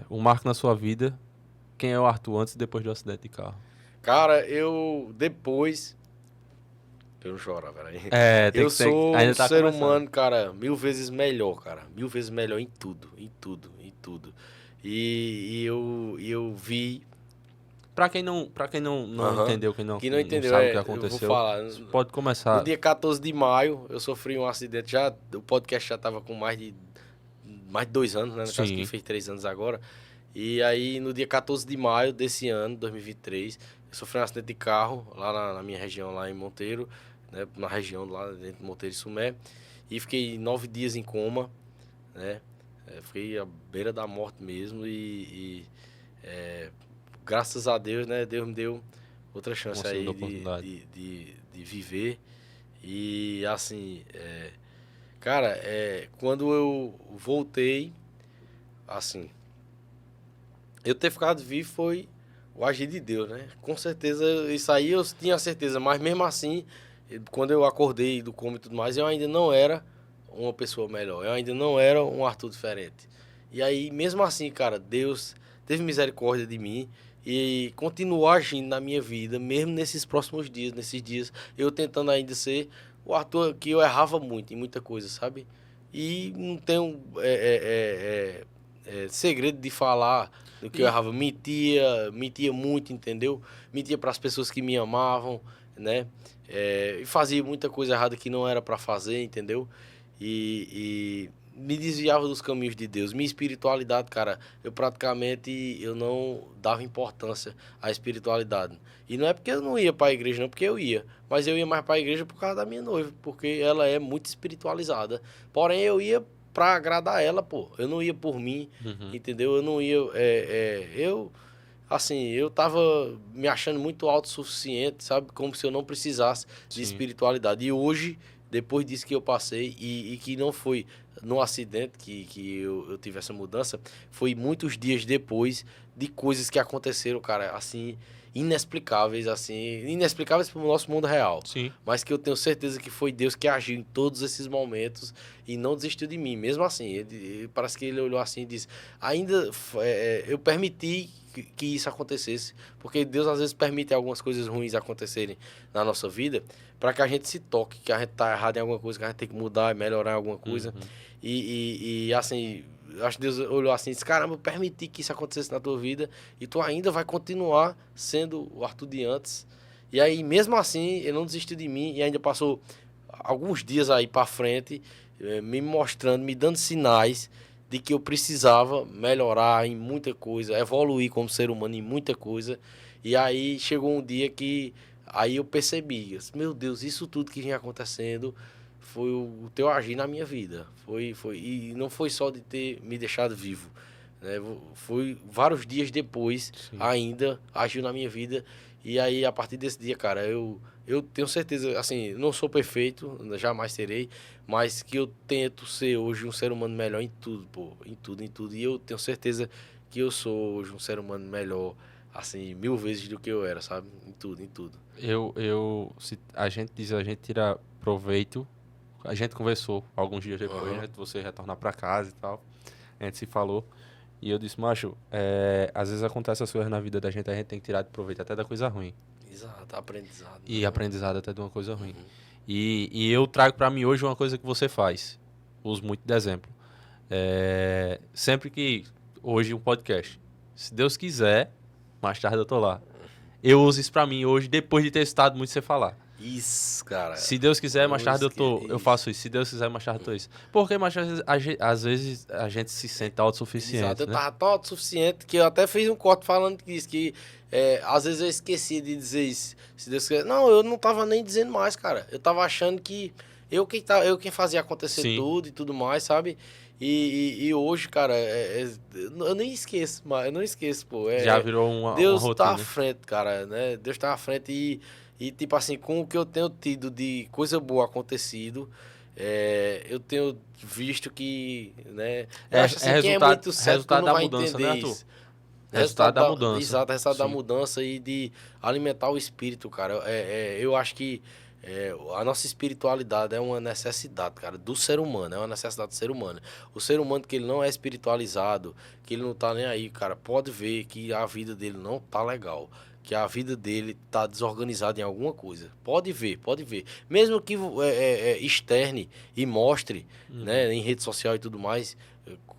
um marco na sua vida. Quem é o Arthur antes e depois do acidente de carro? Cara, depois... Eu não choro, peraí. Eu sou um ainda tá ser começando. humano, cara, 1000 vezes melhor, cara. 1000 vezes melhor em tudo, em tudo, em tudo. E eu vi... Pra quem não Aham. entendeu, quem não, Que não não entendeu, sabe o que eu vou aconteceu, falar. você pode No começar. dia 14 de maio, eu sofri um acidente. Já, o podcast já tava com mais de 2 anos, né? No caso que Sim. fez 3 anos agora. E aí, no dia 14 de maio desse ano, 2023, eu sofri um acidente de carro lá na minha região, lá em Monteiro, né? Na região lá dentro de Monteiro e Sumé. E fiquei 9 dias em coma, né? Fiquei à beira da morte mesmo graças a Deus, né? Deus me deu outra Uma chance segunda aí oportunidade. de viver. E assim, cara, quando eu voltei, assim, eu ter ficado vivo foi o agir de Deus, né? Com certeza, isso aí eu tinha certeza, mas mesmo assim, quando eu acordei do coma e tudo mais, eu ainda não era uma pessoa melhor, eu ainda não era um Arthur diferente. E aí, mesmo assim, cara, Deus teve misericórdia de mim e continuou agindo na minha vida, mesmo nesses próximos dias, nesses dias, eu tentando ainda ser o Arthur que eu errava muito em muita coisa, sabe? E não tenho segredo de falar do que eu E, errava. Mentia muito, entendeu? Mentia para as pessoas que me amavam, né? E fazia muita coisa errada que não era para fazer, entendeu? E me desviava dos caminhos de Deus. Minha espiritualidade, cara, eu não dava importância à espiritualidade. E não é porque eu não ia para a igreja, não, porque eu ia. Mas eu ia mais para a igreja por causa da minha noiva, porque ela é muito espiritualizada. Porém, eu ia pra agradar ela, pô. Eu não ia por mim, uhum, entendeu? Eu não ia. Assim, eu tava me achando muito autossuficiente, sabe? Como se eu não precisasse de sim. espiritualidade. E hoje, depois disso que eu passei, e que não foi no acidente que eu tive essa mudança, foi muitos dias depois de coisas que aconteceram, cara, assim, inexplicáveis, assim, inexplicáveis para o nosso mundo real. Sim. Mas que eu tenho certeza que foi Deus que agiu em todos esses momentos e não desistiu de mim. Mesmo assim, parece que ele olhou assim e disse: ainda eu permiti que isso acontecesse, porque Deus às vezes permite algumas coisas ruins acontecerem na nossa vida para que a gente se toque, que a gente tá errado em alguma coisa, que a gente tem que mudar e melhorar em alguma coisa. Uhum. E assim, eu acho que Deus olhou assim e disse: caramba, eu permiti que isso acontecesse na tua vida e tu ainda vai continuar sendo o Arthur de antes. E aí, mesmo assim, ele não desistiu de mim e ainda passou alguns dias aí para frente, me mostrando, me dando sinais de que eu precisava melhorar em muita coisa, evoluir como ser humano em muita coisa. E aí chegou um dia que aí eu percebi, meu Deus, isso tudo que vinha acontecendo foi o teu agir na minha vida. E não foi só de ter me deixado vivo, né? Foi vários dias depois Sim. ainda agiu na minha vida. E aí a partir desse dia, cara, eu tenho certeza, assim, não sou perfeito, jamais serei, mas que eu tento ser hoje um ser humano melhor em tudo, pô, em tudo, em tudo. E eu tenho certeza que eu sou hoje um ser humano melhor, assim, 1000 vezes do que eu era, sabe? Em tudo, em tudo. Se a gente diz, a gente tira proveito. A gente conversou alguns dias depois, Aham. né? De você retornar pra casa e tal. A gente se falou. E eu disse, macho, às vezes acontece as coisas na vida da gente, a gente tem que tirar de proveito até da coisa ruim. Exato, aprendizado, E né? aprendizado até de uma coisa ruim. Uhum. E eu trago pra mim hoje uma coisa que você faz. Uso muito de exemplo. Sempre que. Hoje um podcast. Se Deus quiser, mais tarde eu tô lá. Eu uso isso pra mim hoje, depois de ter estado muito você falar. Isso, cara. Se Deus quiser, mais tarde eu Isso. faço isso. Se Deus quiser, mais tarde eu tô isso. Porque, mas às vezes a gente se sente Exato, autossuficiente, eu né? tava tão autossuficiente que eu até fiz um corte falando disso, que às vezes eu esqueci de dizer isso, se Deus quiser. Não, eu não tava nem dizendo mais, cara. Eu tava achando que eu quem fazia acontecer Sim, tudo e tudo mais, sabe? E hoje, cara, eu nem esqueço, mas eu não esqueço, pô. já virou uma Deus tá à rotina. frente, cara, né? Deus tá à frente tipo assim, com o que eu tenho tido de coisa boa acontecido, eu tenho visto que, né? Eu acho É assim, quem é muito cético resultado não da vai mudança, né, entender Arthur? isso. Resultado da mudança. Exato, resultado da Sim. mudança e de alimentar o espírito, cara. Eu acho que A nossa espiritualidade é uma necessidade, cara, do ser humano, é uma necessidade do ser humano. O ser humano que ele não é espiritualizado, que ele não tá nem aí, cara, pode ver que a vida dele não tá legal, que a vida dele tá desorganizada em alguma coisa. Pode ver, pode ver. Mesmo que externe e mostre, né, em rede social e tudo mais,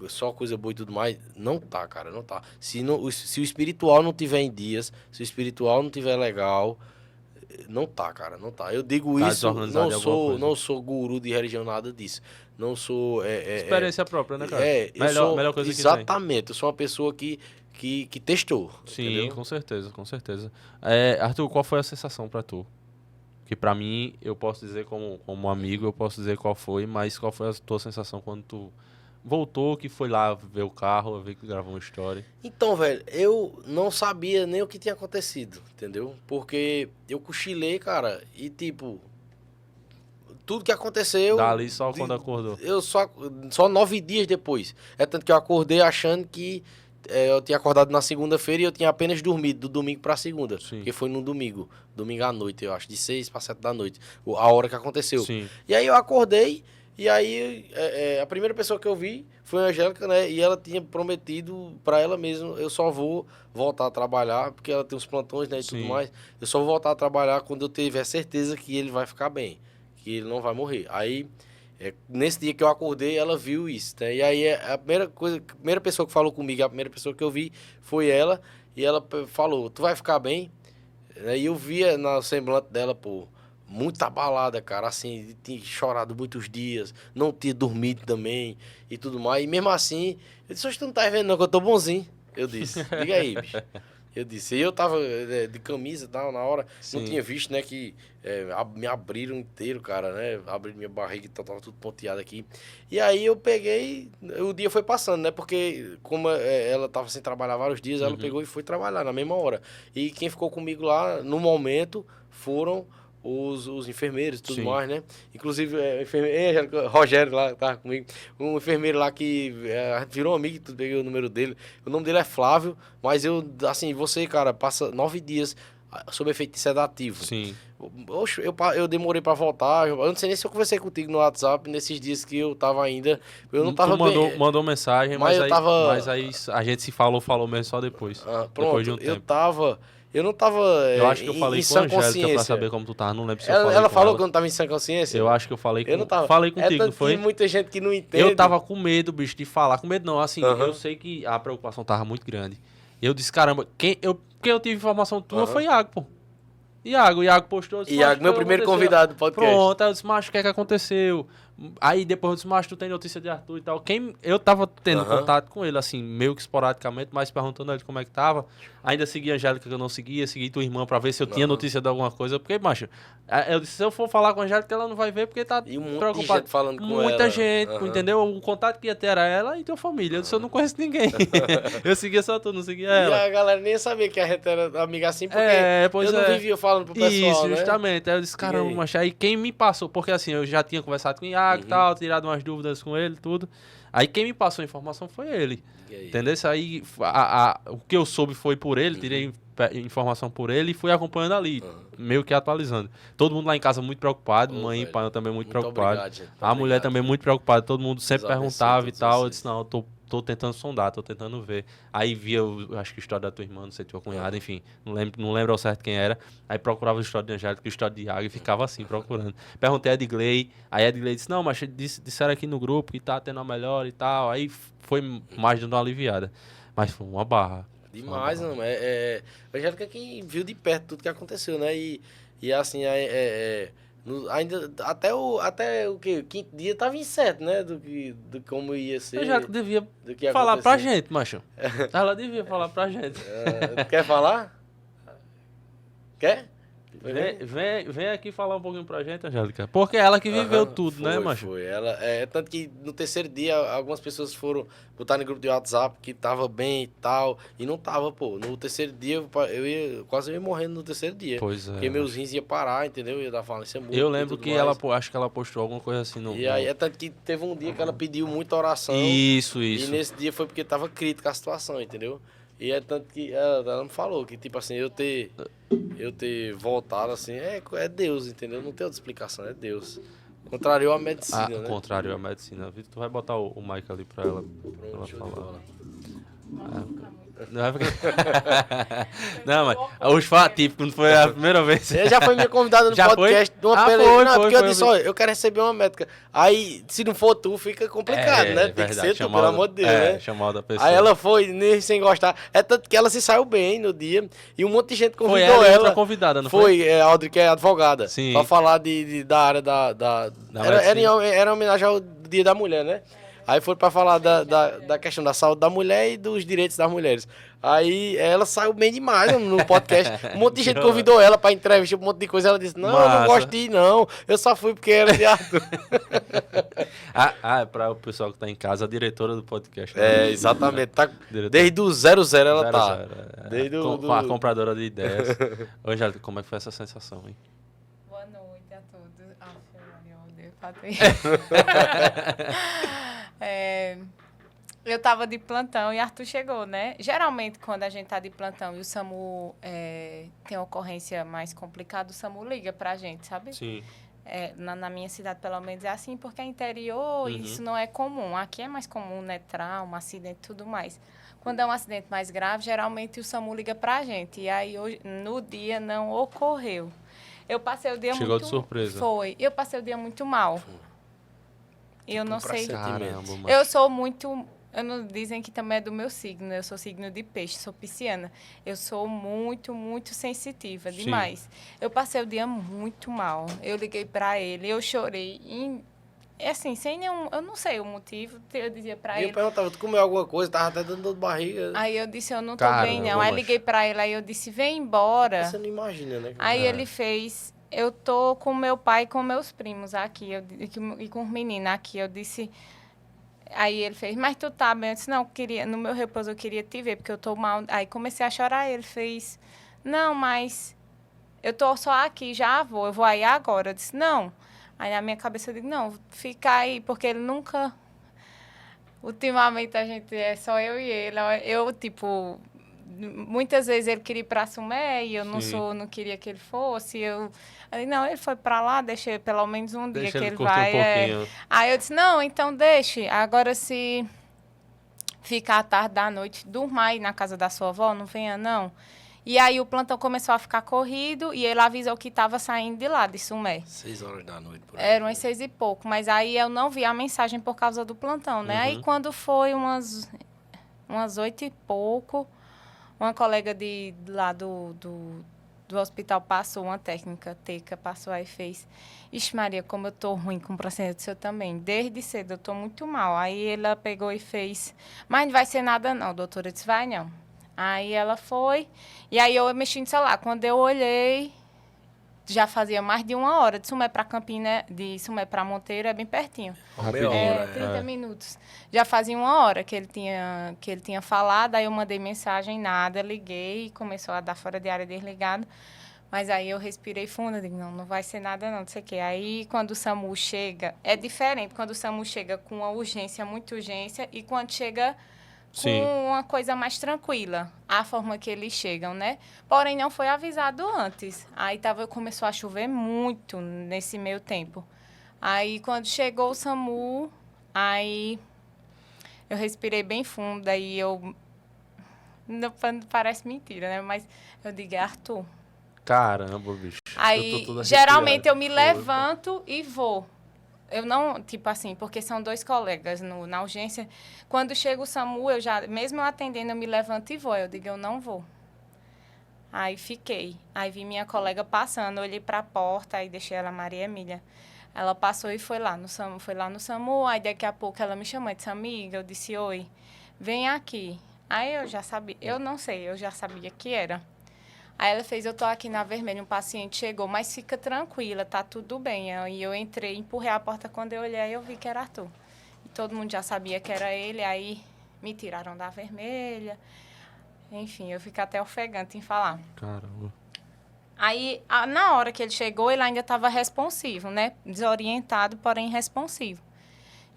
só coisa boa e tudo mais, não tá, cara, não tá. Se o espiritual não tiver em dias, se o espiritual não tiver legal, não tá, cara, não tá. Eu digo Tá isso, desorganizado em alguma coisa. não sou guru de religião, nada disso. Não sou... Experiência própria, né, cara? eu sou, Melhor coisa que tem. exatamente, eu sou uma pessoa que testou, Sim, entendeu? com certeza, com certeza. Arthur, qual foi a sensação pra tu? Que pra mim, eu posso dizer como amigo, eu posso dizer qual foi, mas qual foi a tua sensação quando tu voltou, que foi lá ver o carro, ver que gravou uma história? Então, velho, eu não sabia nem o que tinha acontecido, entendeu? Porque eu cochilei, cara, e tipo, tudo que aconteceu... Dali só quando acordou. Eu só 9 dias depois. É tanto que eu acordei achando que eu tinha acordado na segunda-feira e eu tinha apenas dormido do domingo pra segunda. Sim. Porque foi no domingo à noite, eu acho, de 6 para 7 da noite, a hora que aconteceu. Sim. E aí eu acordei e aí a primeira pessoa que eu vi foi a Angélica, né? E ela tinha prometido pra ela mesma, eu só vou voltar a trabalhar, porque ela tem os plantões, né, e tudo Sim. mais. Eu só vou voltar a trabalhar quando eu tiver certeza que ele vai ficar bem, que ele não vai morrer. Aí, nesse dia que eu acordei, ela viu isso, né? E aí, a primeira pessoa que falou comigo, a primeira pessoa que eu vi foi ela, e ela falou, tu vai ficar bem? E eu via na semblante dela, pô, muito abalada, cara, assim, tinha chorado muitos dias, não tinha dormido também, e tudo mais. E mesmo assim, eu disse, tu não tá vendo não, que eu tô bonzinho. Eu disse, diga aí, bicho. Eu disse, e eu tava de camisa e tal, na hora, Sim. não tinha visto, né, que me abriram inteiro, cara, né, abriram minha barriga e tal, tava tudo ponteado aqui. E aí eu peguei, o dia foi passando, né, porque como ela tava sem trabalhar vários dias, ela pegou e foi trabalhar na mesma hora. E quem ficou comigo lá, no momento, foram os enfermeiros e tudo Sim. mais, né? Inclusive, Rogério lá, tava comigo, um enfermeiro lá que a gente virou amigo, tu peguei o número dele. O nome dele é Flávio, mas assim, você, cara, passa 9 dias sob efeito de sedativo. Sim. Oxe, eu demorei pra voltar, eu não sei nem se eu conversei contigo no WhatsApp nesses dias que eu tava ainda, eu não tava Tu mandou mensagem, mas eu tava... mas aí a gente se falou mesmo só depois. Pronto, Depois de um tempo. Eu não tava Eu acho que eu falei em com a sã Angélica pra consciência. saber como tu tava, não lembro se eu falei Ela com falou ela. que eu não tava em sã consciência? Eu acho que eu falei Eu não tava. Falei contigo, tanto não foi? que muita gente que não entende. Eu tava com medo, bicho, de falar. Com medo não, assim, Aham. eu sei que a preocupação tava muito grande. Eu disse, caramba, quem eu tive informação tua foi Iago, pô. Iago postou. Eu disse, Iago, "Macho, meu o que primeiro aconteceu?" convidado do podcast. Pronto, aí eu disse, macho, o que é que aconteceu? Aí depois eu disse, macho, tu tem notícia de Arthur e tal. Eu tava tendo Aham. contato com ele, assim, meio que esporadicamente, mas perguntando a ele como é que tava. Ainda segui a Angélica, que eu não seguia, segui tua irmã pra ver se eu tinha Aham. notícia de alguma coisa. Porque, macho, eu disse, se eu for falar com a Angélica, ela não vai ver, porque tá E um monte de preocupada. gente falando com Muita ela. gente, Aham. entendeu? O contato que ia ter era ela e tua família. Eu disse, eu não conheço ninguém. Eu seguia só tu, não seguia E ela. a galera nem sabia que a gente era amiga assim, porque Pois eu não é. vivia falando pro pessoal, Isso, né? justamente. Aí eu disse, caramba, aí? macho. Aí quem me passou, porque assim, eu já tinha conversado com o Iago e tal, tirado umas dúvidas com ele, tudo. Aí quem me passou a informação foi ele. E aí? Entendeu? Isso aí, o que eu soube foi por ele, tirei informação por ele e fui acompanhando ali, meio que atualizando. Todo mundo lá em casa muito preocupado, Ô, mãe e velho, pai também muito muito preocupado. obrigado, gente. A mulher Obrigado. também muito preocupada, todo mundo sempre Deus abençoe perguntava e todos tal. Eu vocês. disse, não, eu tô tentando sondar, tô tentando ver. Aí via, eu acho que a história da tua irmã, não sei, tua cunhada, enfim, não lembro ao certo quem era. Aí procurava a história de Angélica, a história de Iago e ficava assim, procurando. Perguntei a Edgley, aí a Edgley disse, não, mas disseram aqui no grupo que tá tendo a melhor e tal. Aí foi mais dando uma aliviada. Mas foi uma barra. Demais, não. A Angélica que viu de perto tudo que aconteceu, né? E assim, ainda até o quinto dia tava incerto, né? Do como ia ser. A Angélica devia do que ia falar pra acontecer. gente, macho. Ela devia falar pra gente. Quer falar? Quer? Vem aqui falar um pouquinho pra gente, Angélica. Porque ela que viveu Aham, tudo, né, macho? Foi. Ela, tanto que no terceiro dia algumas pessoas foram botar no grupo de WhatsApp que tava bem e tal. E não tava, pô. No terceiro dia, quase eu ia morrendo no terceiro dia. Pois é. Porque meus rins iam parar, entendeu? Eu ia dar falência múltipla Eu e lembro tudo que mais. acho que ela postou alguma coisa assim no. E aí, tanto que teve um dia que ela pediu muita oração. Isso. E nesse dia foi porque tava crítica a situação, entendeu? E é tanto que ela me falou que, tipo assim, eu ter voltado assim, é Deus, entendeu? Não tem outra explicação, é Deus. Contrariou a medicina, né? Contrário à medicina. Vitor, tu vai botar o mic ali pra ela Pronto, show de falar. bola. Não, é porque... não, mas os fatídicos não foi a primeira vez. Você já foi minha convidada no Já podcast de uma foi? Não, porque eu Foi. disse, olha, eu quero receber uma médica. Aí, se não for tu, fica complicado, né? Tem que ser tu, pelo amor de Deus, né? Chamar da pessoa. Aí ela foi, nem sem gostar. É tanto que ela se saiu bem no dia. E um monte de gente convidou foi ela. E outra ela. convidada, não foi? Foi, Audrey, que é advogada. Sim. Pra falar da área era homenagem ao Dia da Mulher, né? Aí foi pra falar da questão da saúde da mulher e dos direitos das mulheres. Aí ela saiu bem demais no podcast. Um monte de gente convidou ela pra entrevista, um monte de coisa. Ela disse, não, eu não gosto de ir, não. Eu só fui porque era de Arthur. É pra o pessoal que tá em casa, a diretora do podcast. É, exatamente. Tá, desde o 00 ela tá. Desde a compradora de ideias. Ângela, como é que foi essa sensação, hein? Boa noite a todos. Eu tava de plantão e Arthur chegou, né? Geralmente, quando a gente tá de plantão e o SAMU tem ocorrência mais complicada, o SAMU liga pra gente, sabe? Sim. Na minha cidade, pelo menos, é assim, porque é interior e isso não é comum. Aqui é mais comum, né? Trauma, acidente e tudo mais. Quando é um acidente mais grave, geralmente o SAMU liga pra gente. E aí, hoje, no dia, não ocorreu. Eu passei o dia Chegou de surpresa. Foi. Eu passei o dia muito mal. Eu não sei. Caramba, eu sou muito... Dizem que também é do meu signo. Eu sou signo de peixe, sou pisciana. Eu sou muito, muito sensitiva, demais. Eu passei o dia muito mal. Eu liguei pra ele, eu chorei. Assim, sem nenhum... Eu não sei o motivo. Eu dizia pra ele... Eu perguntava, tu comeu alguma coisa? Tava até dando dor de barriga. Aí eu disse, eu não tô bem, não. Aí liguei pra ele, aí eu disse, vem embora. Você não imagina, né? Aí ele fez... Eu tô com meu pai e com meus primos aqui. E com os meninos aqui. Eu disse... Aí ele fez, mas tu tá bem? Eu disse, não, no meu repouso eu queria te ver, porque eu tô mal. Aí comecei a chorar, ele fez, não, mas eu tô só aqui, já vou, eu vou aí agora. Eu disse, não. Aí na minha cabeça eu digo, não, fica aí, porque ele nunca... Ultimamente a gente é só eu e ele. Eu, tipo, muitas vezes ele queria ir pra Sumé e eu não queria que ele fosse. Aí, não, ele foi pra lá, deixei pelo menos um dia que ele vai. Aí eu disse, não, então deixe. Agora, se ficar à tarde da noite, durma aí na casa da sua avó, não venha, não. E aí o plantão começou a ficar corrido e ele avisou que estava saindo de lá, de Sumé. 6 horas da noite, por aí. Eram umas 6 e pouco, mas aí eu não vi a mensagem por causa do plantão, né? Aí quando foi umas 8 e pouco, uma colega lá do hospital passou, uma técnica, Teca, passou aí e fez. Ixi, Maria, como eu tô ruim com o procedimento do seu também. Desde cedo eu tô muito mal. Aí ela pegou e fez. Mas não vai ser nada não, doutora. Eu disse, vai não. Aí ela foi. E aí eu mexi no celular. Quando eu olhei, já fazia mais de 1 hora. De Sumé para Campina, de Sumé para Monteiro, é bem pertinho. Rapidinho. 30 minutos. Já fazia 1 hora que ele tinha falado, aí eu mandei mensagem, nada, liguei, começou a dar fora de área desligado. Mas aí eu respirei fundo, digo, não vai ser nada não sei o quê. Aí quando o SAMU chega, é diferente quando o SAMU chega com uma urgência, muita urgência, e quando chega com uma coisa mais tranquila, a forma que eles chegam, né? Porém, não foi avisado antes. Aí começou a chover muito nesse meio tempo. Aí, quando chegou o SAMU, aí eu respirei bem fundo, aí não parece mentira, né? Mas eu digo, Arthur. Caramba, bicho. Aí, geralmente, eu me levanto e vou. Eu não, tipo assim, porque são 2 colegas na urgência. Quando chega o SAMU, mesmo eu atendendo, eu me levanto e vou. Eu digo, eu não vou. Aí fiquei. Aí vi minha colega passando, olhei para a porta, aí deixei ela, Maria Emília. Ela passou e foi lá no SAMU, aí daqui a pouco ela me chamou, disse, amiga, eu disse, oi, vem aqui. Aí eu já sabia, eu já sabia que era. Aí ela fez, eu tô aqui na vermelha, um paciente chegou, mas fica tranquila, tá tudo bem. Aí eu entrei, empurrei a porta, quando eu olhei, eu vi que era Arthur. E todo mundo já sabia que era ele, aí me tiraram da vermelha. Enfim, eu fico até ofegante em falar. Caramba. Aí, na hora que ele chegou, ele ainda estava responsivo, né? Desorientado, porém responsivo.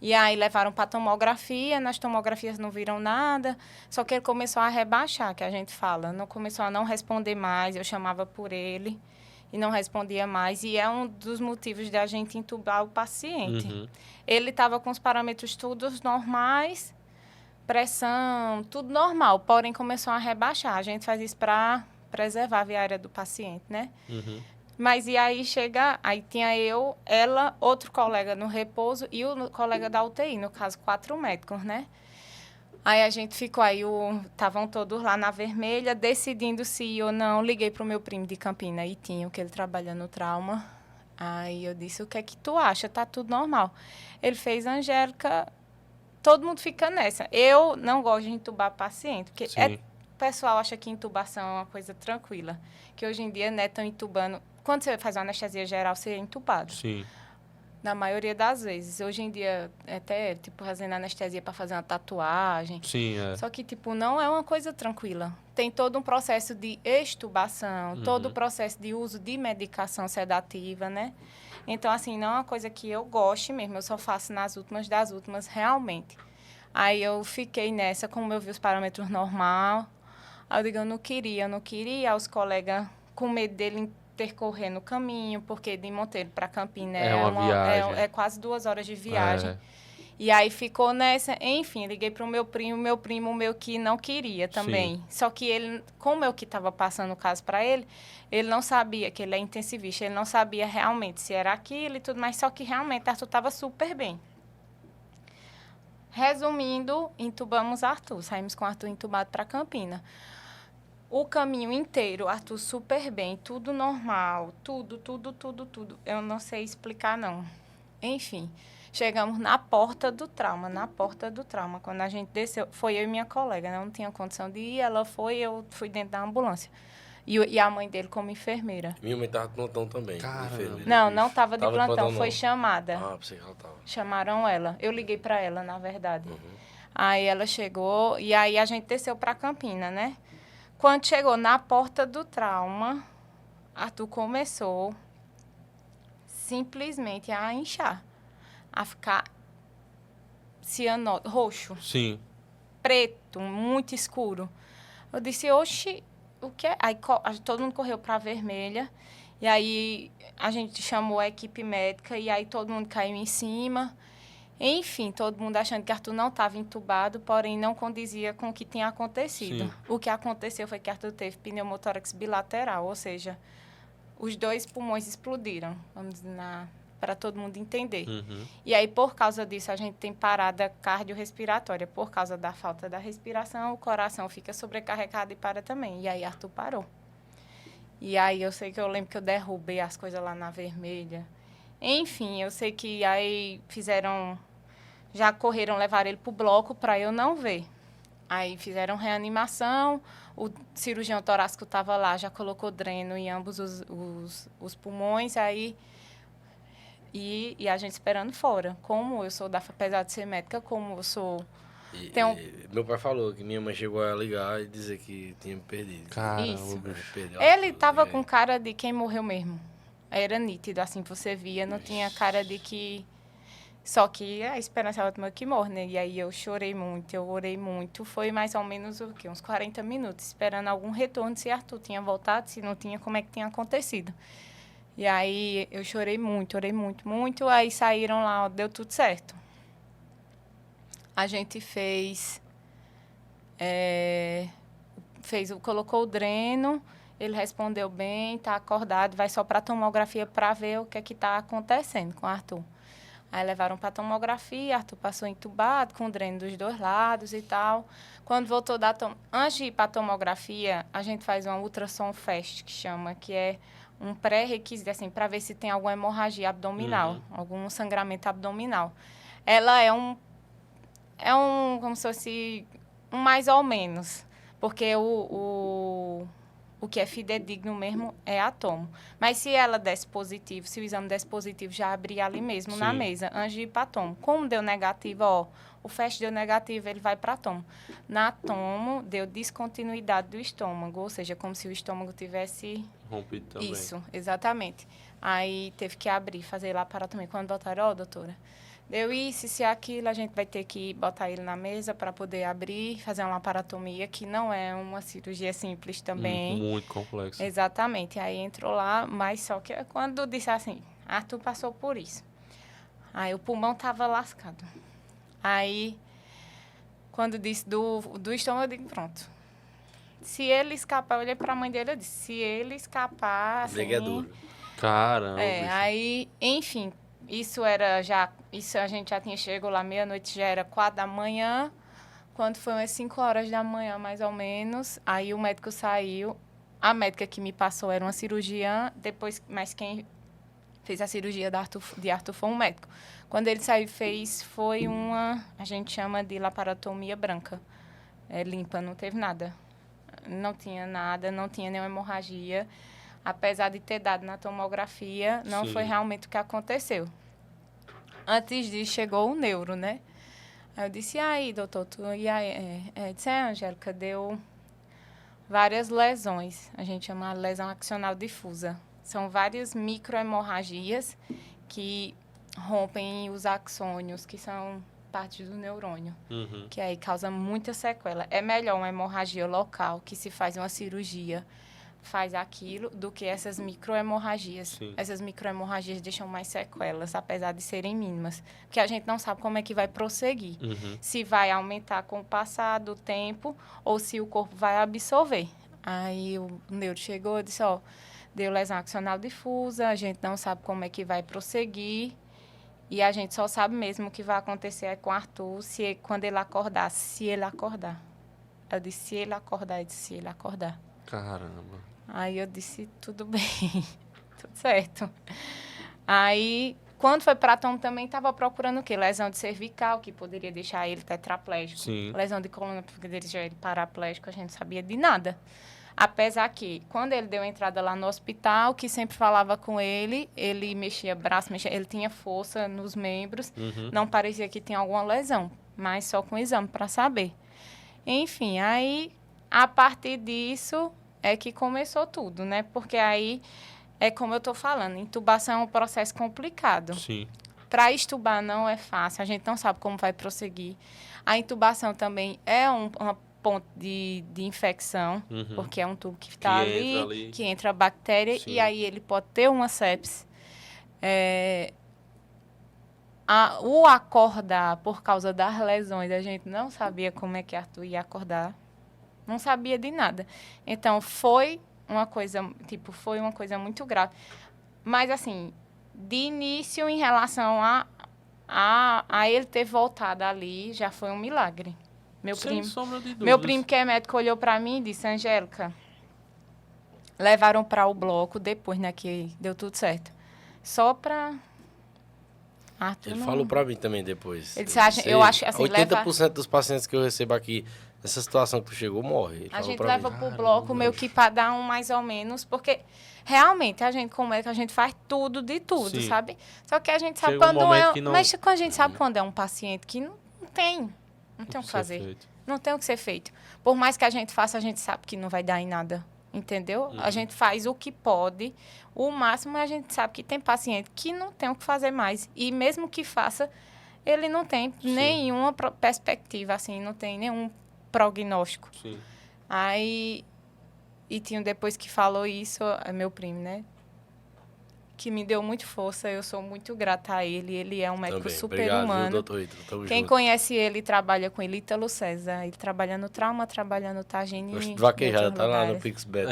E aí levaram para tomografia, nas tomografias não viram nada, só que ele começou a rebaixar, que a gente fala. Não começou a não responder mais, eu chamava por ele e não respondia mais. E é um dos motivos da gente entubar o paciente. Uhum. Ele estava com os parâmetros todos normais, pressão, tudo normal, porém começou a rebaixar. A gente faz isso para preservar a viária do paciente, né? Uhum. Mas e aí aí tinha eu, ela, outro colega no repouso e o colega da UTI, no caso, 4 médicos, né? Aí a gente ficou estavam todos lá na vermelha, decidindo se ia ou não. Liguei pro meu primo de Campina, Itinho, que ele trabalha no trauma. Aí eu disse, o que é que tu acha? Tá tudo normal. Ele fez, Angélica, todo mundo fica nessa. Eu não gosto de entubar paciente, porque Sim. o pessoal acha que intubação é uma coisa tranquila, que hoje em dia, né, estão intubando. Quando você faz uma anestesia geral, você é intubado. Sim. Na maioria das vezes. Hoje em dia, até, tipo, fazendo anestesia para fazer uma tatuagem. Sim, é. Só que, tipo, não é uma coisa tranquila. Tem todo um processo de extubação, todo o processo de uso de medicação sedativa, né? Então, assim, não é uma coisa que eu goste mesmo. Eu só faço nas últimas das últimas, realmente. Aí eu fiquei nessa, como eu vi os parâmetros normal. Aí eu digo, eu não queria. Os colegas com medo dele percorrer no caminho, porque de Monteiro para Campina É uma viagem. é quase 2 horas de viagem. É. E aí ficou nessa, enfim, liguei para o meu primo meu que não queria também. Sim. Só que ele, como eu que estava passando o caso para ele não sabia, que ele é intensivista, ele não sabia realmente se era aquilo e tudo mais, só que realmente Arthur estava super bem. Resumindo, entubamos Arthur, saímos com Arthur entubado para Campina. O caminho inteiro, Arthur super bem, tudo normal, tudo. Eu não sei explicar, não. Enfim, chegamos na porta do trauma. Quando a gente desceu, foi eu e minha colega, né? Não tinha condição de ir, ela foi, eu fui dentro da ambulância. E a mãe dele como enfermeira. Minha mãe tava de plantão também, Caramba. enfermeira. Não estava de Tava de plantão, plantão, foi não. chamada. Ah, pensei que ela tava. Chamaram ela. Eu liguei para ela, na verdade. Aí ela chegou e aí a gente desceu para Campina, né? Quando chegou na porta do trauma, Arthur começou simplesmente a inchar, a ficar roxo, Sim. preto, muito escuro. Eu disse, oxi, o que é? Aí todo mundo correu para a vermelha, e aí a gente chamou a equipe médica, e aí todo mundo caiu em cima. Enfim, todo mundo achando que Arthur não estava entubado, porém não condizia com o que tinha acontecido. Sim. O que aconteceu foi que Arthur teve pneumotórax bilateral, ou seja, os 2 pulmões explodiram, vamos dizer, para todo mundo entender. E aí, por causa disso, a gente tem parada cardiorrespiratória. Por causa da falta da respiração, o coração fica sobrecarregado e para também. E aí, Arthur parou. E aí, eu lembro que eu derrubei as coisas lá na vermelha. Enfim, eu sei que aí já correram levar ele pro bloco para eu não ver. Aí fizeram reanimação, o cirurgião torácico estava lá, já colocou dreno em ambos os pulmões, aí e a gente esperando fora. Como eu sou apesar de ser médica, como eu sou... Meu pai falou que minha mãe chegou a ligar e dizer que tinha me perdido. Caramba, Isso. bicho. Ele estava com cara de quem morreu mesmo. Era nítido, assim, você via, não tinha cara de que... Só que a esperança é a última que morre, né? E aí eu chorei muito, eu orei muito. Foi mais ou menos, uns 40 minutos, esperando algum retorno, se Arthur tinha voltado, se não tinha, como é que tinha acontecido. E aí eu chorei muito, orei muito, muito. Aí saíram lá, deu tudo certo. A gente colocou o dreno... Ele respondeu bem, está acordado, vai só para a tomografia para ver o que é que está acontecendo com o Arthur. Aí levaram para a tomografia, Arthur passou entubado, com dreno dos 2 lados e tal. Quando voltou antes de ir para a tomografia, a gente faz uma ultrassom fast, que chama, que é um pré-requisito, assim, para ver se tem alguma hemorragia abdominal, algum sangramento abdominal. Ela é como se fosse um mais ou menos, porque o que é fidedigno mesmo é a tomo. Mas se ela desse positivo, se o exame desse positivo, já abria ali mesmo na mesa, antes de ir para a tomo. Como deu negativo, o FAST deu negativo, ele vai para a tomo. Na tomo, deu descontinuidade do estômago, ou seja, como se o estômago tivesse... Rompido também. Isso, exatamente. Aí teve que abrir, fazer laparotomia. Quando voltaram, doutora, deu isso, isso e aquilo, a gente vai ter que botar ele na mesa para poder abrir, fazer uma laparotomia, que não é uma cirurgia simples também. Muito complexo. Exatamente. Aí entrou lá, mas só que quando disse assim, Arthur passou por isso. Aí o pulmão tava lascado. Aí, quando disse do estômago, eu digo, pronto. Se ele escapar, eu olhei pra mãe dele, eu disse, se ele escapar, assim... Briga é duro. Caramba, bicho. Aí, enfim, isso a gente já tinha chegado lá meia-noite, já era 4 da manhã, quando foi umas 5 horas da manhã, mais ou menos, aí o médico saiu, a médica que me passou era uma cirurgiã, mas quem fez a cirurgia de Arthur foi um médico. Quando ele saiu, foi a gente chama de laparotomia branca, limpa, não teve nada. Não tinha nada, não tinha nenhuma hemorragia. Apesar de ter dado na tomografia, não foi realmente o que aconteceu. Antes disso, chegou o neuro, né? Aí eu disse, e aí, doutor, e aí? Disse, Angélica, deu várias lesões. A gente chama de lesão axonal difusa. São várias microhemorragias que rompem os axônios, que são parte do neurônio, que aí causa muita sequela. É melhor uma hemorragia local, que se faz uma cirurgia, faz aquilo, do que essas microhemorragias. Sim. Essas microhemorragias deixam mais sequelas, apesar de serem mínimas, porque a gente não sabe como é que vai prosseguir. Se vai aumentar com o passar do tempo ou se o corpo vai absorver. Aí o neuro chegou e disse, deu lesão axonal difusa, a gente não sabe como é que vai prosseguir. E a gente só sabe mesmo o que vai acontecer com o Arthur quando ele acordar, se ele acordar. Eu disse, se ele acordar, eu disse, se ele acordar. Caramba. Aí eu disse, tudo bem, tudo certo. Aí, quando foi para Tom, também estava procurando o quê? Lesão de cervical, que poderia deixar ele tetraplégico. Sim. Lesão de coluna, que poderia deixar ele paraplégico, a gente não sabia de nada. Apesar que, quando ele deu a entrada lá no hospital, que sempre falava com ele mexia braço, ele tinha força nos membros, não parecia que tinha alguma lesão, mas só com o exame para saber. Enfim, aí, a partir disso, é que começou tudo, né? Porque aí, é como eu estou falando, intubação é um processo complicado. Sim. Para extubar não é fácil, a gente não sabe como vai prosseguir. A intubação também é uma ponto de infecção, porque é um tubo que está ali, que entra a bactéria, e aí ele pode ter uma sepse. O acordar, por causa das lesões, a gente não sabia como é que Arthur ia acordar, não sabia de nada. Então, foi uma coisa muito grave. Mas, assim, de início, em relação a ele ter voltado ali, já foi um milagre. Sem sombra de dúvidas. Meu primo, que é médico, olhou para mim e disse, Angélica, levaram para o bloco depois, né, que deu tudo certo. Só para... Ele falou para mim também depois. Ele disse, eu acho assim, 80% dos pacientes que eu recebo aqui, nessa situação que tu chegou, morre. A gente leva para o bloco meio que para dar mais ou menos, porque realmente a gente, como é que a gente faz tudo de tudo, sabe? Só que a gente sabe quando mas quando a gente sabe quando é um paciente que não tem o que fazer. Não tem o que ser feito. Por mais que a gente faça, a gente sabe que não vai dar em nada. Entendeu? A gente faz o que pode, o máximo, a gente sabe que tem paciente que não tem o que fazer mais. E mesmo que faça, ele não tem nenhuma perspectiva, assim, não tem nenhum prognóstico. Sim. Aí, e tinha depois que falou isso, é meu primo, né? Que me deu muito força, eu sou muito grata a ele. Ele é um médico super-humano. Doutor Ítalo, tamo Quem junto. Conhece ele, trabalha com ele, Ítalo César. Ele trabalha no trauma, trabalha no Tagine. Gosto de vaquejada, tá lá no Pixbet.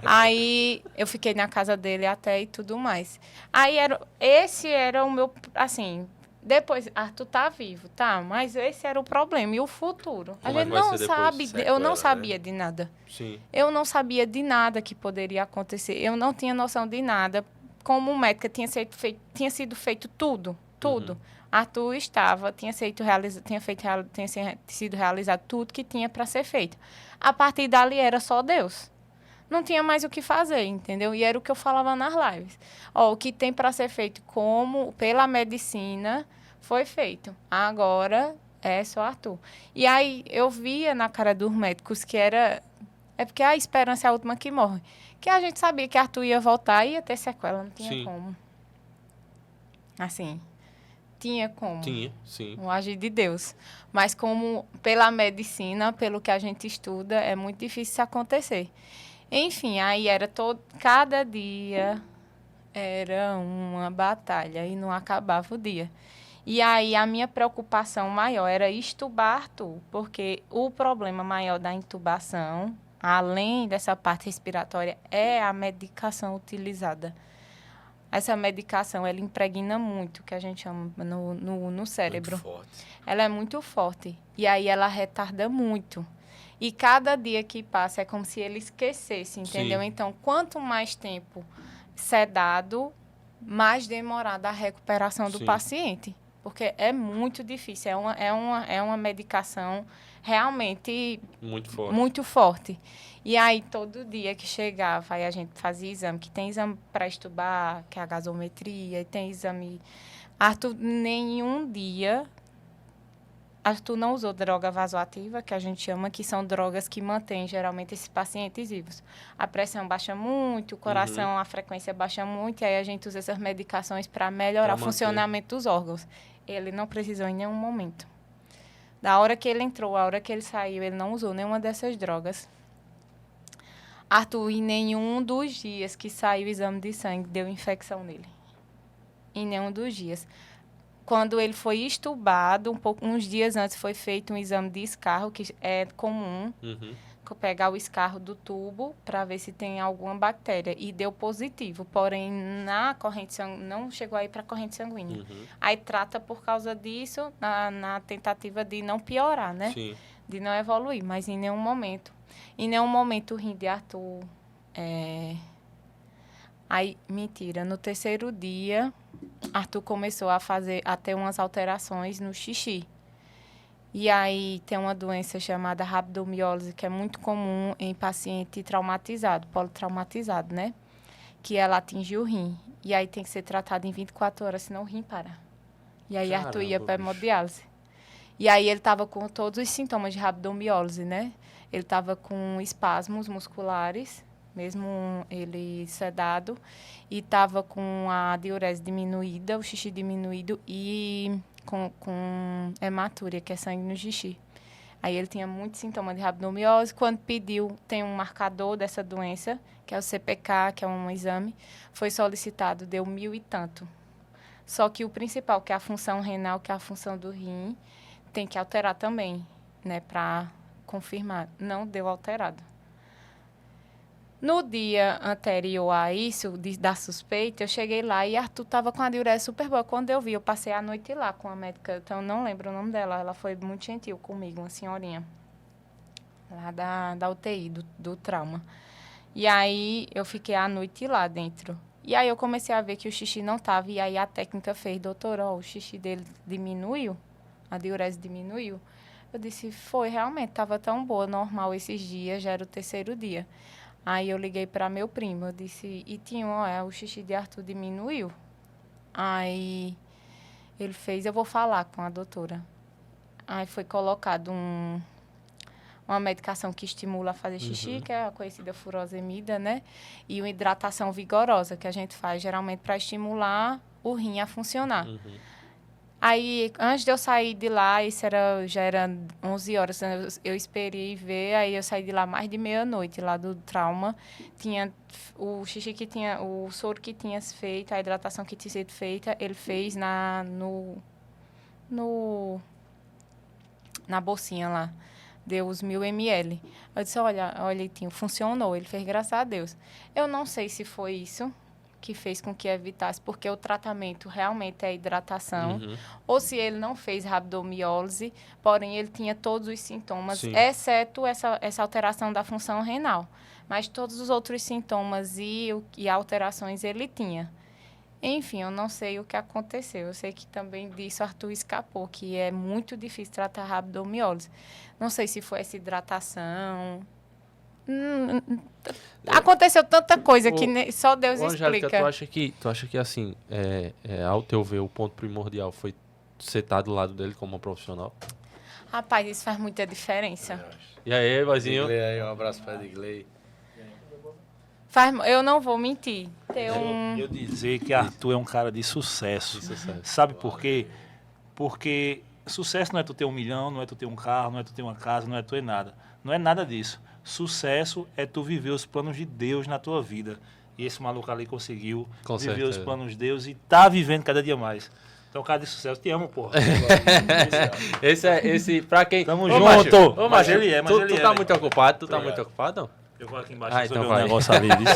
Aí, eu fiquei na casa dele até e tudo mais. Aí, esse era o meu, assim... Depois, Arthur tá vivo, tá? Mas esse era o problema. E o futuro? A gente não sabe, eu não sabia de nada. Sim. Eu não sabia de nada que poderia acontecer. Eu não tinha noção de nada. Como médica, tinha sido feito tudo. Arthur tinha sido realizado tudo que tinha para ser feito. A partir dali era só Deus. Não tinha mais o que fazer, entendeu? E era o que eu falava nas lives. O que tem para ser feito pela medicina foi feito. Agora é só Arthur. E aí eu via na cara dos médicos que era... É porque a esperança é a última que morre. Que a gente sabia que Arthur ia voltar e ia ter sequela, não tinha como. Assim, tinha como. Tinha, sim. Um agir de Deus. Mas como pela medicina, pelo que a gente estuda, é muito difícil isso acontecer. Enfim, aí era cada dia era uma batalha e não acabava o dia. E aí a minha preocupação maior era extubar Arthur, porque o problema maior da intubação, além dessa parte respiratória, é a medicação utilizada. Essa medicação, ela impregna muito, que a gente chama no cérebro. Muito forte. Ela é muito forte. E aí ela retarda muito. E cada dia que passa é como se ele esquecesse, entendeu? Sim. Então, quanto mais tempo sedado, mais demorada a recuperação do Sim. paciente. Porque é muito difícil. É uma medicação realmente Muito forte. muito forte. E aí, todo dia que chegava, aí a gente fazia exame, que tem exame para estubar, que é a gasometria, e tem exame... Arthur, nenhum dia... Arthur não usou droga vasoativa, que a gente chama, que são drogas que mantêm, geralmente, esses pacientes vivos. A pressão baixa muito, o coração, a frequência baixa muito, e aí a gente usa essas medicações para melhorar o funcionamento dos órgãos. Ele não precisou em nenhum momento. Da hora que ele entrou, a hora que ele saiu, ele não usou nenhuma dessas drogas. Arthur, em nenhum dos dias que saiu o exame de sangue, deu infecção nele. Em nenhum dos dias. Quando ele foi estubado, uns dias antes foi feito um exame de escarro, que é comum, pegar o escarro do tubo para ver se tem alguma bactéria. E deu positivo, porém na corrente sanguínea, não chegou aí para a corrente sanguínea. Aí trata por causa disso, na tentativa de não piorar, né? Sim. De não evoluir, mas em nenhum momento. Em nenhum momento o rim de Arthur... Aí, mentira, no terceiro dia, Arthur começou a ter umas alterações no xixi. E aí tem uma doença chamada rabdomiólise, que é muito comum em paciente traumatizado, politraumatizado, né? Que ela atinge o rim. E aí tem que ser tratado em 24 horas, senão o rim para. E aí Arthur ia para hemodiálise. E aí ele estava com todos os sintomas de rabdomiólise, né? Ele estava com espasmos musculares, mesmo ele sedado, e estava com a diurese diminuída, o xixi diminuído e com hematúria, que é sangue no xixi. Aí ele tinha muitos sintomas de rabdomiólise. Quando pediu, tem um marcador dessa doença, que é o CPK, que é um exame, foi solicitado, deu 1000 e tanto. Só que o principal, que é a função renal, que é a função do rim, tem que alterar também, né, para confirmar. Não deu alterado. No dia anterior a isso, da suspeita, eu cheguei lá e Arthur estava com a diurese super boa. Quando eu vi, eu passei a noite lá com a médica, então não lembro o nome dela. Ela foi muito gentil comigo, uma senhorinha, lá da UTI, do trauma. E aí, eu fiquei a noite lá dentro. E aí, eu comecei a ver que o xixi não estava. E aí, a técnica fez, doutor, ó, o xixi dele diminuiu, a diurese diminuiu. Eu disse, foi, realmente, estava tão boa, normal esses dias, já era o terceiro dia. Aí eu liguei para meu primo, eu disse, e tinha, o xixi de Arthur diminuiu. Aí ele fez, eu vou falar com a doutora. Aí foi colocado uma medicação que estimula a fazer xixi, que é a conhecida furosemida, né? E uma hidratação vigorosa, que a gente faz geralmente para estimular o rim a funcionar. Aí, antes de eu sair de lá, já era 11 horas, eu esperei ver, aí eu saí de lá mais de meia-noite, lá do trauma. Tinha o xixi que tinha, o soro que tinha feito, a hidratação que tinha sido feita, ele fez na bolsinha lá. Deu os 1000 ml. Eu disse, olha, Tinho, funcionou. Ele fez, graças a Deus. Eu não sei se foi isso que fez com que evitasse, porque o tratamento realmente é hidratação, ou se ele não fez rabdomiólise, porém ele tinha todos os sintomas, exceto essa alteração da função renal. Mas todos os outros sintomas e alterações ele tinha. Enfim, eu não sei o que aconteceu. Eu sei que também disso Arthur escapou, que é muito difícil tratar rabdomiólise. Não sei se foi essa hidratação. Aconteceu tanta coisa que só Deus Angélica, explica. tu acha que assim, ao teu ver, o ponto primordial foi você estar do lado dele como um profissional? Rapaz, isso faz muita diferença. E aí, vozinho? Edgley aí, um abraço para Edgley. Eu não vou mentir. Eu dizer que Arthur é um cara de sucesso. Sabe por quê? Porque sucesso não é tu ter 1 milhão, não é tu ter um carro, não é tu ter uma casa, não é tu ter nada. Não é nada disso. Sucesso é tu viver os planos de Deus na tua vida. E esse maluco ali conseguiu Com viver certeza. os planos de Deus e tá vivendo cada dia mais. Então, cara de sucesso, te amo, porra. Esse, pra quem... Tamo Ô, junto. Macho, ô, Mas Macho, ele é, mas tu, ele tu é, tá velho. muito ocupado? Tu tá Obrigado. muito ocupado, não? Eu vou aqui embaixo Ah, resolver então um vai. negócio ali. Viu?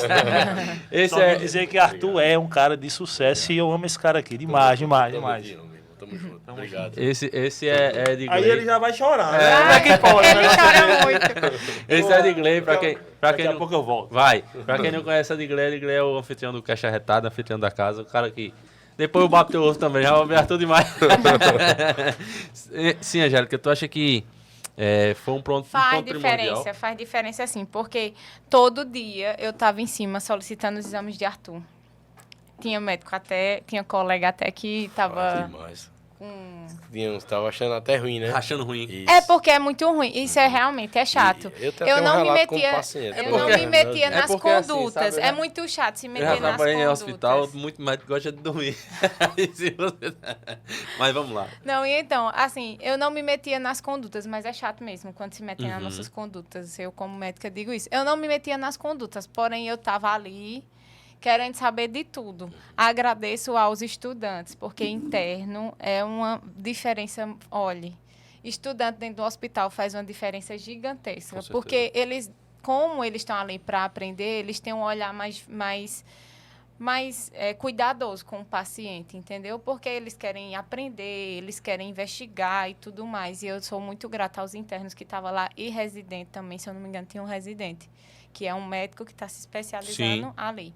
Esse Só é... quer dizer que Arthur é um cara de sucesso e eu amo esse cara aqui. Demais, demais, demais. Tamo junto. Tamo Obrigado. Esse é de Aí Gley. ele já vai chorar. Ah, Como é que pode? ele chora muito. Esse é de Gley, pra quem Daqui a não... pouco eu volto. Vai. Pra quem não conhece a de Gley é o anfitrião do Caixa Retada, anfitrião da casa, o cara que... Depois o Babo teu ovo também, já vai ver tudo demais. Sim, Angélica, tu acha que foi um ponto primordial? Faz diferença sim, porque todo dia eu tava em cima solicitando os exames de Arthur. Tinha médico até, tinha colega até que tava Demais. com... Tava achando até ruim, né? Achando ruim. Isso. É porque é muito ruim, isso é realmente, é chato. E eu tenho Eu até um não me relato como metia, paciente. eu É não porque- me metia é nas porque assim, condutas. sabe, É muito chato se Eu meter já nas trabalhei em condutas. hospital, muito médico gosta de dormir. Aí, se você- Mas vamos lá. Não, e então, assim, eu não me metia nas condutas, mas é chato mesmo quando se metem nas Uhum. nossas condutas. Eu, como médica, digo isso. Eu não me metia nas condutas, porém eu estava ali querendo saber de tudo. Agradeço aos estudantes, porque interno é uma diferença, olhe, estudante dentro do hospital faz uma diferença gigantesca, Com certeza. porque eles, como eles estão ali para aprender, eles têm um olhar mais cuidadoso com o paciente, entendeu? Porque eles querem aprender, eles querem investigar e tudo mais. E eu sou muito grata aos internos que estavam lá e residente também, se eu não me engano, tinha um residente, que é um médico que está se especializando Sim. ali.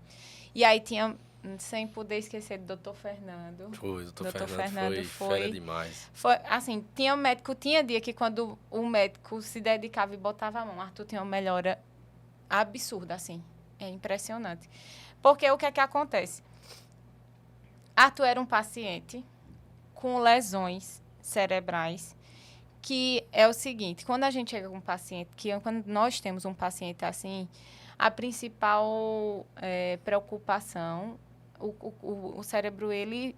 E aí tinha, sem poder esquecer, do doutor Fernando. Foi, doutor Doutor Fernando Fernando foi fera demais. Foi, assim, tinha dia que quando o médico se dedicava e botava a mão, Arthur tinha uma melhora absurda, assim. É impressionante. Porque o que é que acontece? Arthur era um paciente com lesões cerebrais, que é o seguinte, quando a gente chega com um paciente, quando nós temos um paciente assim, a principal preocupação, o cérebro, ele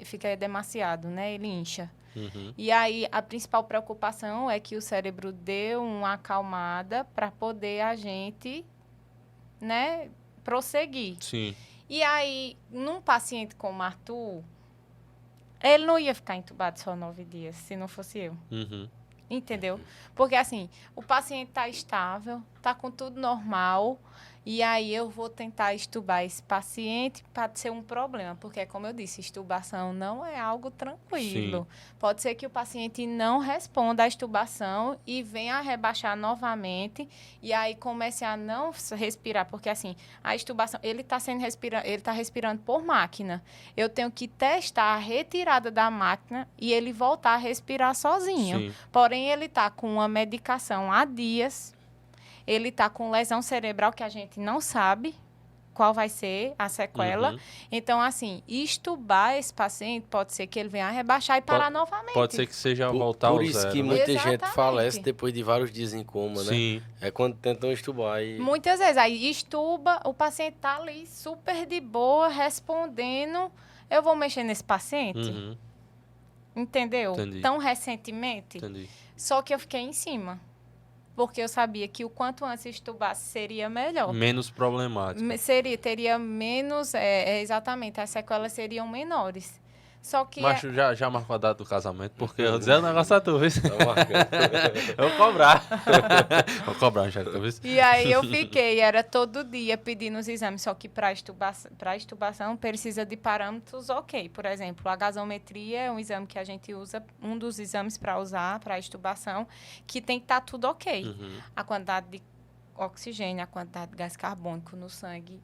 fica demasiado, né? Ele incha. Uhum. E aí, a principal preocupação é que o cérebro dê uma acalmada para poder a gente, né, prosseguir. Sim. E aí, num paciente como Arthur, ele não ia ficar entubado só 9 dias, se não fosse eu. Uhum. Entendeu? Porque, assim, o paciente está estável, está com tudo normal, e aí eu vou tentar estubar esse paciente para ser um problema. Porque, como eu disse, estubação não é algo tranquilo. Pode ser que o paciente não responda à estubação e venha a rebaixar novamente, e aí comece a não respirar. Porque, assim, a estubação, ele está respirando por máquina. Eu tenho que testar a retirada da máquina e ele voltar a respirar sozinho. Sim. Porém, ele está com uma medicação há dias, ele está com lesão cerebral que a gente não sabe qual vai ser a sequela. Uhum. Então, assim, estubar esse paciente pode ser que ele venha a rebaixar e parar novamente. Pode ser que seja voltar Por ao isso zero. que né? muita gente Exatamente. falece depois de vários dias em coma, né? Sim. É quando tentam estubar e... Muitas vezes. Aí estuba, o paciente está ali super de boa, respondendo. Eu vou mexer nesse paciente? Uhum. Entendeu? Entendi. Tão recentemente. Entendi. Só que eu fiquei em cima. Porque eu sabia que o quanto antes estubasse seria melhor. Menos problemático. Teria menos, exatamente, as sequelas seriam menores. Só que Macho, já marcou a data do casamento, porque eu vou dizer o negócio a tu, viu? Tá marcando. Eu vou cobrar. Vou cobrar, Angélica, viu? E aí eu fiquei, era todo dia pedindo os exames, só que para estubação precisa de parâmetros ok. Por exemplo, a gasometria é um exame que a gente usa, um dos exames para usar para estubação, que tem que estar tudo ok. Uhum. A quantidade de oxigênio, a quantidade de gás carbônico no sangue,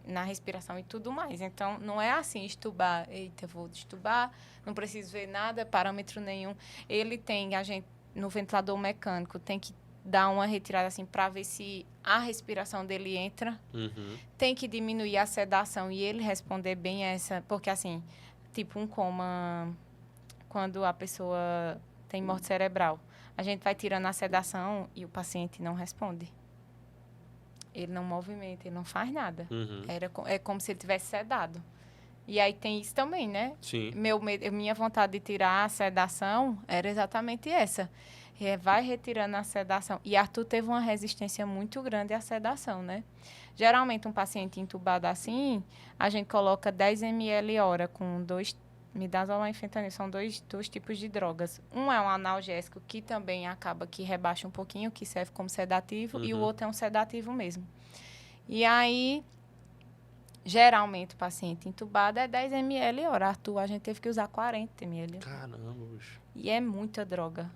na respiração e tudo mais. Então, não é assim, estubar, eita, vou estubar, não preciso ver nada, parâmetro nenhum. Ele tem, no ventilador mecânico, tem que dar uma retirada assim para ver se a respiração dele entra. Uhum. Tem que diminuir a sedação e ele responder bem essa, porque assim, tipo um coma, quando a pessoa tem morte cerebral, a gente vai tirando a sedação e o paciente não responde. Ele não movimenta, ele não faz nada. Uhum. É como se ele tivesse sedado. E aí tem isso também, né? Sim. Minha vontade de tirar a sedação era exatamente essa. Vai retirando a sedação. E Arthur teve uma resistência muito grande à sedação, né? Geralmente, um paciente entubado assim, a gente coloca 10 ml hora com midazolam e fentanil. São dois tipos de drogas. Um é um analgésico, que também acaba que rebaixa um pouquinho, que serve como sedativo, e o outro é um sedativo mesmo. E aí, geralmente, o paciente entubado é 10 ml hora. Arthur, a gente teve que usar 40 ml. Caramba, bicho. E é muita droga.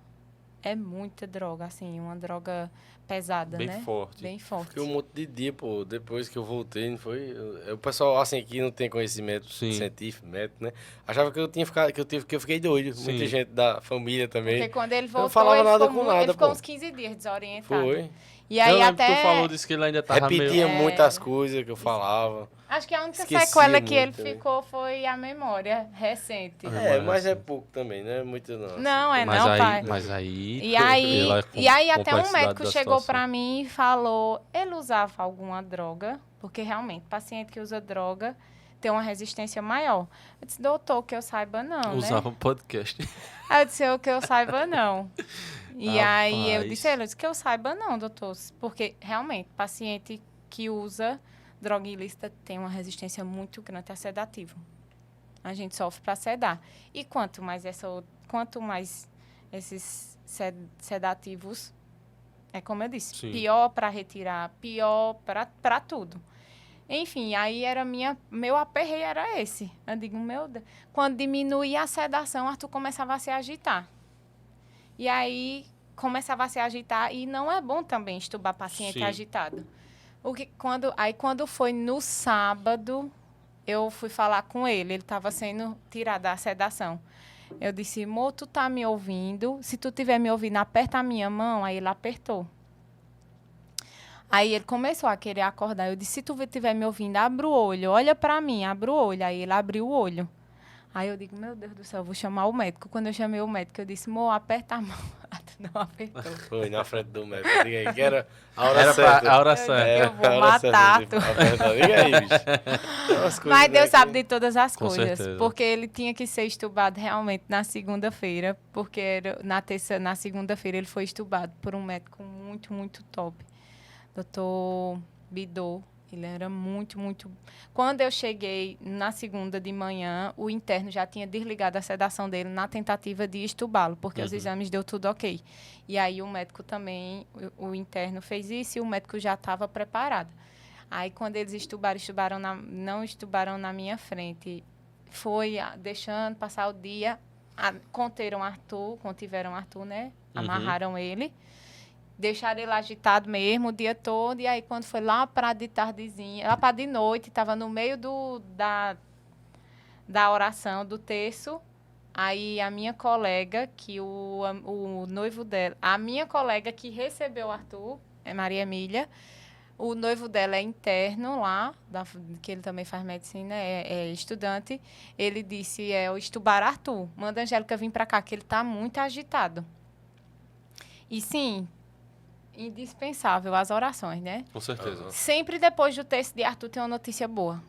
É muita droga, assim, uma droga pesada, Bem né? forte. Bem forte. Fiquei um monte de dia, pô, depois que eu voltei, não foi? O pessoal, assim, que não tem conhecimento Sim. científico, médico, né? Achava que eu tinha ficado, que eu fiquei doido. Sim. Muita gente da família também. Porque quando ele voltou, não falava nada com nada, ele ficou pô. uns 15 dias desorientado. Foi. E aí eu lembro até... que tu falou disso que ele ainda tava Repetia meio... muitas coisas que eu falava. Acho que a única Esquecia sequela que ele muito também. ficou foi a memória recente. Mas é pouco também, não é muito não. Não, assim. é não, pai. Mas aí... E aí até um complexidade médico da chegou situação. pra mim e falou, ele usava alguma droga, porque realmente, paciente que usa droga tem uma resistência maior. Eu disse, doutor, que eu saiba não, Usava né? um podcast. Aí eu disse, que eu saiba não. E aí eu Rapaz. disse, ele disse que eu saiba não, doutor, porque realmente, paciente que usa droga ilícita tem uma resistência muito grande a sedativo. A gente sofre para sedar. E quanto mais esses sedativos, é como eu disse, Sim. pior para retirar, pior para tudo. Enfim, aí era meu aperreio era esse. Eu digo, meu Deus. Quando diminuía a sedação, Arthur começava a se agitar. E aí começava a se agitar e não é bom também estubar paciente Sim. agitado. Quando foi no sábado, eu fui falar com ele. Ele estava sendo tirado da sedação. Eu disse, Mo, tu tá me ouvindo? Se tu estiver me ouvindo, aperta a minha mão. Aí ele apertou. Aí ele começou a querer acordar. Eu disse, se tu estiver me ouvindo, abre o olho. Olha pra mim, abre o olho. Aí ele abriu o olho. Aí eu digo, meu Deus do céu, eu vou chamar o médico. Quando eu chamei o médico, eu disse, Mo, aperta a mão. Tu não apertou. Foi na frente do médico. Diga aí, que era a hora Era certa. pra a hora Eu certa. digo, eu vou a hora certa, matar tipo, tu. aperta. Diga aí, bicho. Umas coisas Mas Deus aqui. sabe de todas as Com coisas. certeza. Porque ele tinha que ser estubado realmente na segunda-feira. Porque na segunda-feira ele foi estubado por um médico muito, muito top. Doutor Bidô. Ele era muito, muito... Quando eu cheguei na segunda de manhã, o interno já tinha desligado a sedação dele na tentativa de estubá-lo, porque os exames deu tudo ok. E aí o médico também, o interno fez isso e o médico já estava preparado. Aí quando eles não estubaram na minha frente. Foi deixando passar o dia, contiveram Arthur, né? Amarraram ele. Deixaram ele agitado mesmo o dia todo. E aí, quando foi lá para de tardezinha, lá para de noite, estava no meio da oração, do terço. Aí, a minha colega, que o noivo dela... A minha colega que recebeu o Arthur, é Maria Emília. O noivo dela é interno lá, que ele também faz medicina, é estudante. Ele disse, o estubar Arthur. Manda a Angélica vir para cá, que ele está muito agitado. E sim... indispensável as orações, né? Com certeza. Sempre depois do texto de Arthur tem uma notícia boa.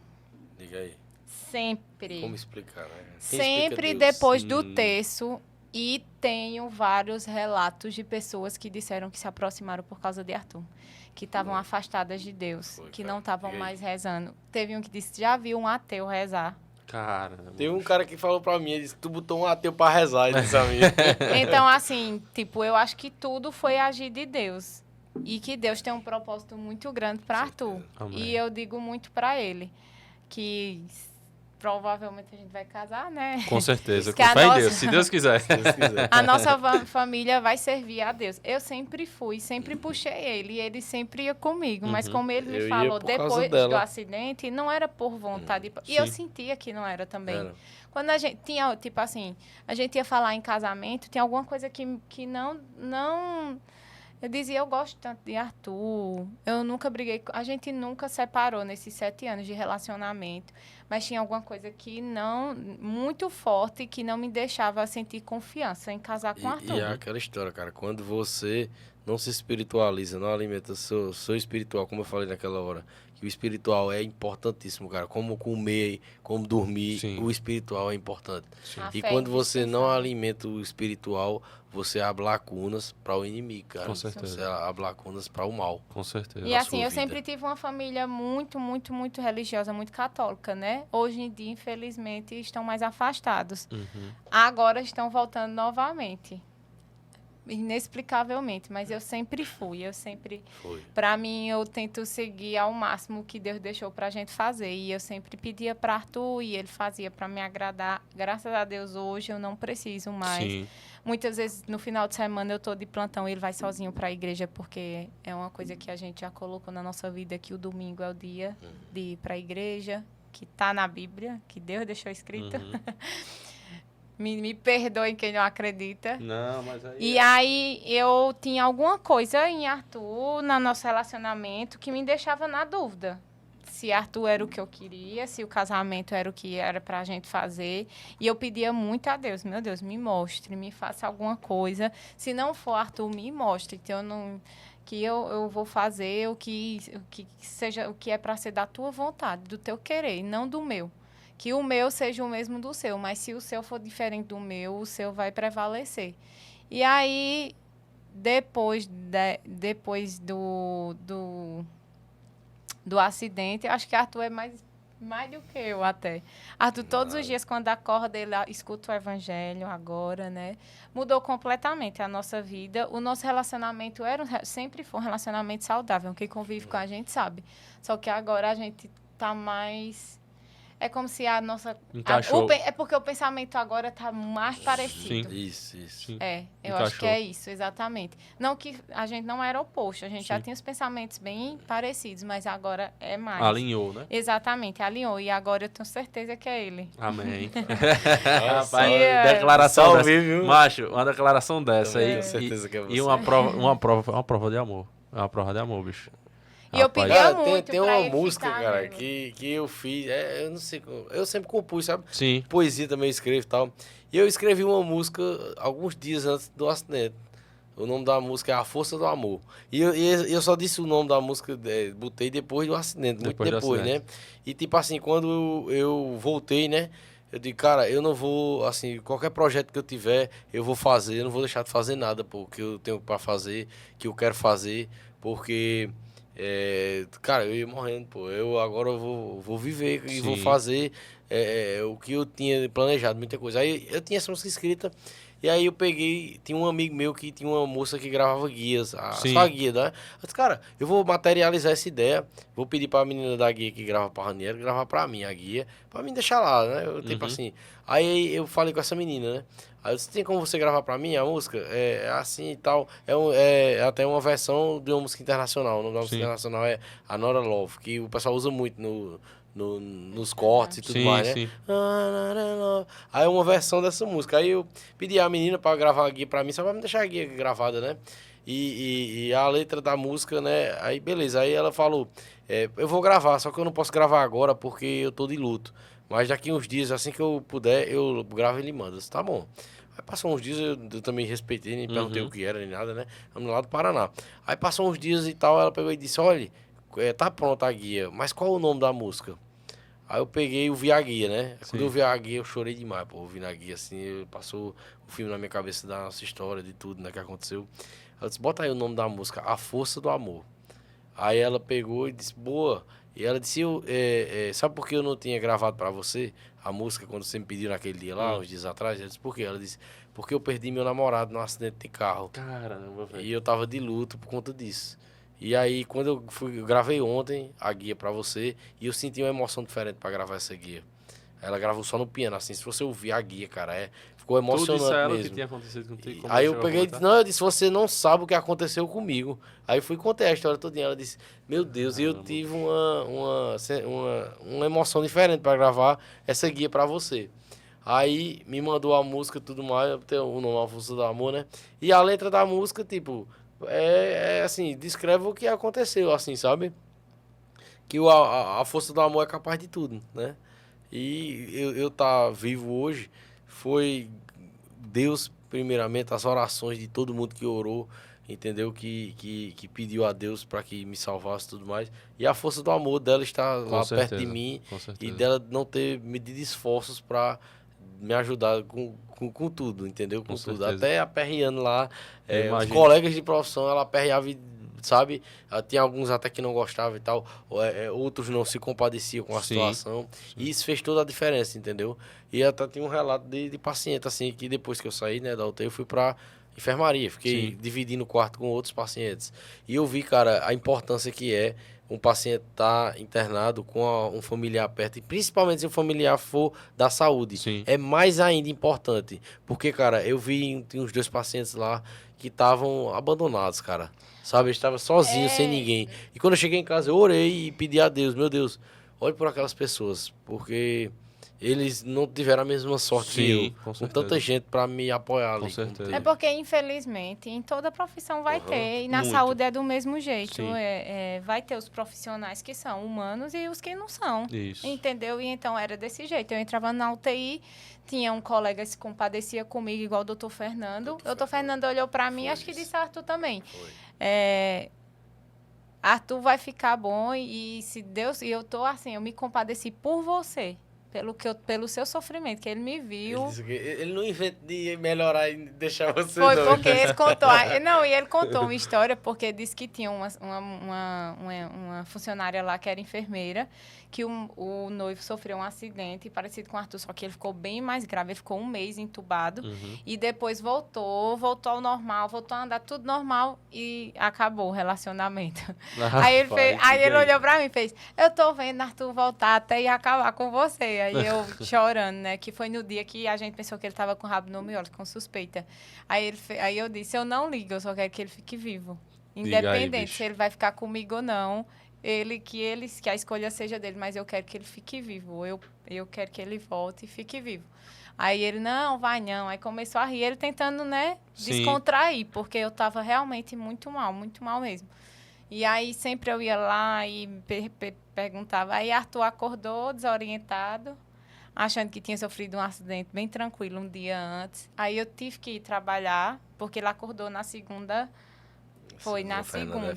Diga aí. Sempre. Como explicar, né? Quem Sempre explica Deus? depois do terço. E tenho vários relatos de pessoas que disseram que se aproximaram por causa de Arthur. Que estavam afastadas de Deus. Foi, Que cara. não estavam Diga aí. mais rezando. Teve um que disse, já viu um ateu rezar. Caramba. Tem um cara que falou pra mim, ele disse, tu botou um ateu pra rezar, ele disse a mim. Então, assim, tipo, eu acho que tudo foi agir de Deus. E que Deus tem um propósito muito grande para Arthur. Amém. E eu digo muito para ele que provavelmente a gente vai casar, né? Com certeza. Que Com a fé em nossa- Deus, se Deus quiser. Se Deus quiser. A nossa família vai servir a Deus. Eu sempre fui, sempre puxei ele. E ele sempre ia comigo. Mas como ele Eu me ia falou por causa depois dela. do acidente, não era por vontade. E eu Sim. sentia que não era também. Era. Quando a gente tinha, tipo assim, a gente ia falar em casamento, tinha alguma coisa que Eu dizia, eu gosto tanto de Arthur, eu nunca briguei, a gente nunca separou nesses 7 anos de relacionamento, mas tinha alguma coisa que não, muito forte, que não me deixava sentir confiança em casar com Arthur. E é aquela história, cara, quando você não se espiritualiza, não alimenta seu espiritual, como eu falei naquela hora, que o espiritual é importantíssimo, cara, como comer, como dormir, Sim. o espiritual é importante. Sim. A E fé quando você não indispensável. alimenta o espiritual, você abre lacunas para o inimigo, cara. Com certeza. Você abre lacunas para o mal. Com certeza. E na assim, sua eu vida. sempre tive uma família muito, muito, muito religiosa, muito católica, né? Hoje em dia, infelizmente, estão mais afastados. Uhum. Agora estão voltando novamente. Inexplicavelmente, mas eu sempre fui, Foi. para mim, eu tento seguir ao máximo o que Deus deixou pra gente fazer, e eu sempre pedia para Arthur, e ele fazia para me agradar. Graças a Deus, hoje eu não preciso mais. Sim. Muitas vezes, no final de semana, eu tô de plantão e ele vai sozinho para a igreja, porque é uma coisa que a gente já colocou na nossa vida, que o domingo é o dia de ir para a igreja, que tá na Bíblia, que Deus deixou escrito. Uhum. Me perdoe quem não acredita. Não, mas aí... E aí eu tinha alguma coisa em Arthur, no nosso relacionamento, que me deixava na dúvida. Se Arthur era o que eu queria, se o casamento era o que era pra gente fazer. E eu pedia muito a Deus, meu Deus, me mostre, me faça alguma coisa. Se não for Arthur, me mostre. Então eu não, que eu vou fazer o que seja, o que é para ser da tua vontade, do teu querer, e não do meu. Que o meu seja o mesmo do seu, mas se o seu for diferente do meu, o seu vai prevalecer. E aí, depois do acidente, acho que Arthur é mais do que eu até. Arthur, todos os dias, quando acorda, ele escuta o evangelho agora, né? Mudou completamente a nossa vida. O nosso relacionamento sempre foi um relacionamento saudável. Quem convive com a gente sabe. Só que agora a gente tá mais... É como se a nossa... Encaixou. É porque o pensamento agora está mais parecido. Sim. Isso. Sim. É, eu Encaixou. acho que é isso, exatamente. Não que a gente não era oposto, a gente já Sim. tinha os pensamentos bem parecidos, mas agora é mais. Alinhou, né? Exatamente, alinhou. E agora eu tenho certeza que é ele. Amém. Rapaz, declaração salve, dessa. viu? Macho, uma declaração dessa Eu aí. tenho certeza que é você. E uma prova de amor. É uma prova de amor, bicho. E eu Rapaz, pedi Cara, muito tem pra uma ele música, ficar, cara, né? que eu fiz. Eu não sei. Eu sempre compus, sabe? Sim. Poesia também eu escrevo e tal. E eu escrevi uma música alguns dias antes do acidente. O nome da música é A Força do Amor. E eu só disse o nome da música, botei depois do acidente, muito Depois do depois, né? acidente. E tipo assim, quando eu voltei, né? Eu digo, cara, eu não vou, assim, qualquer projeto que eu tiver, eu vou fazer, eu não vou deixar de fazer nada, pô, que eu tenho pra fazer, que eu quero fazer, porque, cara, eu ia morrendo, pô, agora eu vou viver e vou Sim. fazer o que eu tinha planejado, muita coisa. Aí eu tinha essa música escrita, e aí eu peguei, tinha um amigo meu que tinha uma moça que gravava guias, Sim. só a guia, né? Eu disse, cara, eu vou materializar essa ideia, vou pedir pra menina da guia que grava pra Raniero, gravar pra mim a guia, pra mim deixar lá, né? Eu, tipo Uhum. assim, aí eu falei com essa menina, né? Aí eu disse, tem como você gravar pra mim a música? É assim e tal, é até uma versão de uma música internacional, o nome da música Sim. internacional é Anora Love, que o pessoal usa muito nos cortes e tudo Sim, mais, né? sim. Aí uma versão dessa música. Aí eu pedi a menina pra gravar a guia pra mim, só pra me deixar a guia gravada, né? E a letra da música, né? Aí beleza, aí ela falou, eu vou gravar, só que eu não posso gravar agora porque eu tô de luto. Mas daqui uns dias, assim que eu puder, eu gravo e ele manda. Eu disse, tá bom. Aí passou uns dias, eu também respeitei, nem perguntei Uhum. o que era, nem nada, né? Vamos lá do Paraná. Aí passou uns dias e tal, ela pegou e disse, olha, tá pronta a guia, mas qual o nome da música? Aí eu peguei e ouvi a guia, né? Sim. Quando eu vi a guia, eu chorei demais, pô. Ouvindo a guia, assim, passou o filme na minha cabeça da nossa história, de tudo, né, que aconteceu. Ela disse, bota aí o nome da música, A Força do Amor. Aí ela pegou e disse, boa. E ela disse, sabe por que eu não tinha gravado pra você a música quando você me pediu naquele dia lá, uns dias atrás? Ela disse, por quê? Ela disse, porque eu perdi meu namorado num acidente de carro. Caramba, velho. E eu tava de luto por conta disso. E aí, quando eu gravei ontem a guia pra você, e eu senti uma emoção diferente pra gravar essa guia. Ela gravou só no piano, assim, se você ouvir a guia, cara, ficou Tu disse a emocionante ela mesmo. que tinha acontecido contigo. como Aí eu chegou a peguei e comentar? disse, não, eu disse, você não sabe o que aconteceu comigo. Aí eu fui contar a história todinha. Ela disse, meu Deus, eu Caramba. tive uma emoção diferente pra gravar essa guia pra você. Aí me mandou a música e tudo mais, tem o nome A Força do Amor, né? E a letra da música, tipo, assim, descreve o que aconteceu, assim, sabe? Que a força do amor é capaz de tudo, né? E eu tá vivo hoje foi Deus, primeiramente, as orações de todo mundo que orou, entendeu? Que pediu a Deus para que me salvasse e tudo mais. E a força do amor dela está lá perto de mim com e certeza. dela não ter medido esforços para me ajudar com tudo, entendeu? Com tudo. certeza. Até aperreando lá, Eu os imagino. colegas de profissão, ela aperreava, sabe? Tinha alguns até que não gostavam e tal, outros não se compadeciam com a Sim, situação. E isso fez toda a diferença, entendeu? E até tinha um relato de paciente, assim, que depois que eu saí, né, da UTI, eu fui pra enfermaria. Fiquei Sim. dividindo o quarto com outros pacientes. E eu vi, cara, a importância que é um paciente estar internado com um familiar perto, e principalmente se o familiar for da saúde. Sim. É mais ainda importante. Porque, cara, eu vi tinha uns 2 pacientes lá que estavam abandonados, cara. Sabe, eles estavam sozinhos, sem ninguém. E quando eu cheguei em casa, eu orei e pedi a Deus, meu Deus, olhe por aquelas pessoas, porque eles não tiveram a mesma sorte que Sim, eu, com com tanta certeza. gente para me apoiar Com ali. certeza. É porque, infelizmente, em toda profissão vai ter. E na Muito. saúde é do mesmo jeito. Sim. Vai ter os profissionais que são humanos e os que não são. Isso. Entendeu? E então era desse jeito. Eu entrava na UTI, tinha um colega que se compadecia comigo, igual o doutor Fernando. O doutor Fernando olhou para mim, Foi acho que isso. disse a Arthur também. Foi. Arthur vai ficar bom e se Deus... E eu tô assim, eu me compadeci por você. Pelo seu sofrimento, que ele me viu. Ele, disse que ele não inventa de melhorar e deixar você Foi doido. porque ele contou. Não, e ele contou uma história, porque disse que tinha uma funcionária lá que era enfermeira, que o noivo sofreu um acidente parecido com o Arthur, só que ele ficou bem mais grave. Ele ficou 1 mês entubado e depois voltou ao normal, voltou a andar tudo normal e acabou o relacionamento. Aí ele olhou pra mim e fez: Eu tô vendo Arthur voltar até ir acabar com você. Aí eu chorando, né? Que foi no dia que a gente pensou que ele tava com o rabo no miolo, com suspeita. Aí eu disse: Eu não ligo, eu só quero que ele fique vivo. Diga aí, Independente bicho. se ele vai ficar comigo ou não. Que a escolha seja dele, mas eu quero que ele fique vivo. Eu quero que ele volte e fique vivo. Aí ele, não, vai não. Aí começou a rir, ele tentando, né, Sim. descontrair, porque eu tava realmente muito mal mesmo. E aí sempre eu ia lá e perguntava. Aí Arthur acordou desorientado, achando que tinha sofrido um acidente bem tranquilo um dia antes. Aí eu tive que ir trabalhar, porque ele acordou na segunda. Foi na segunda.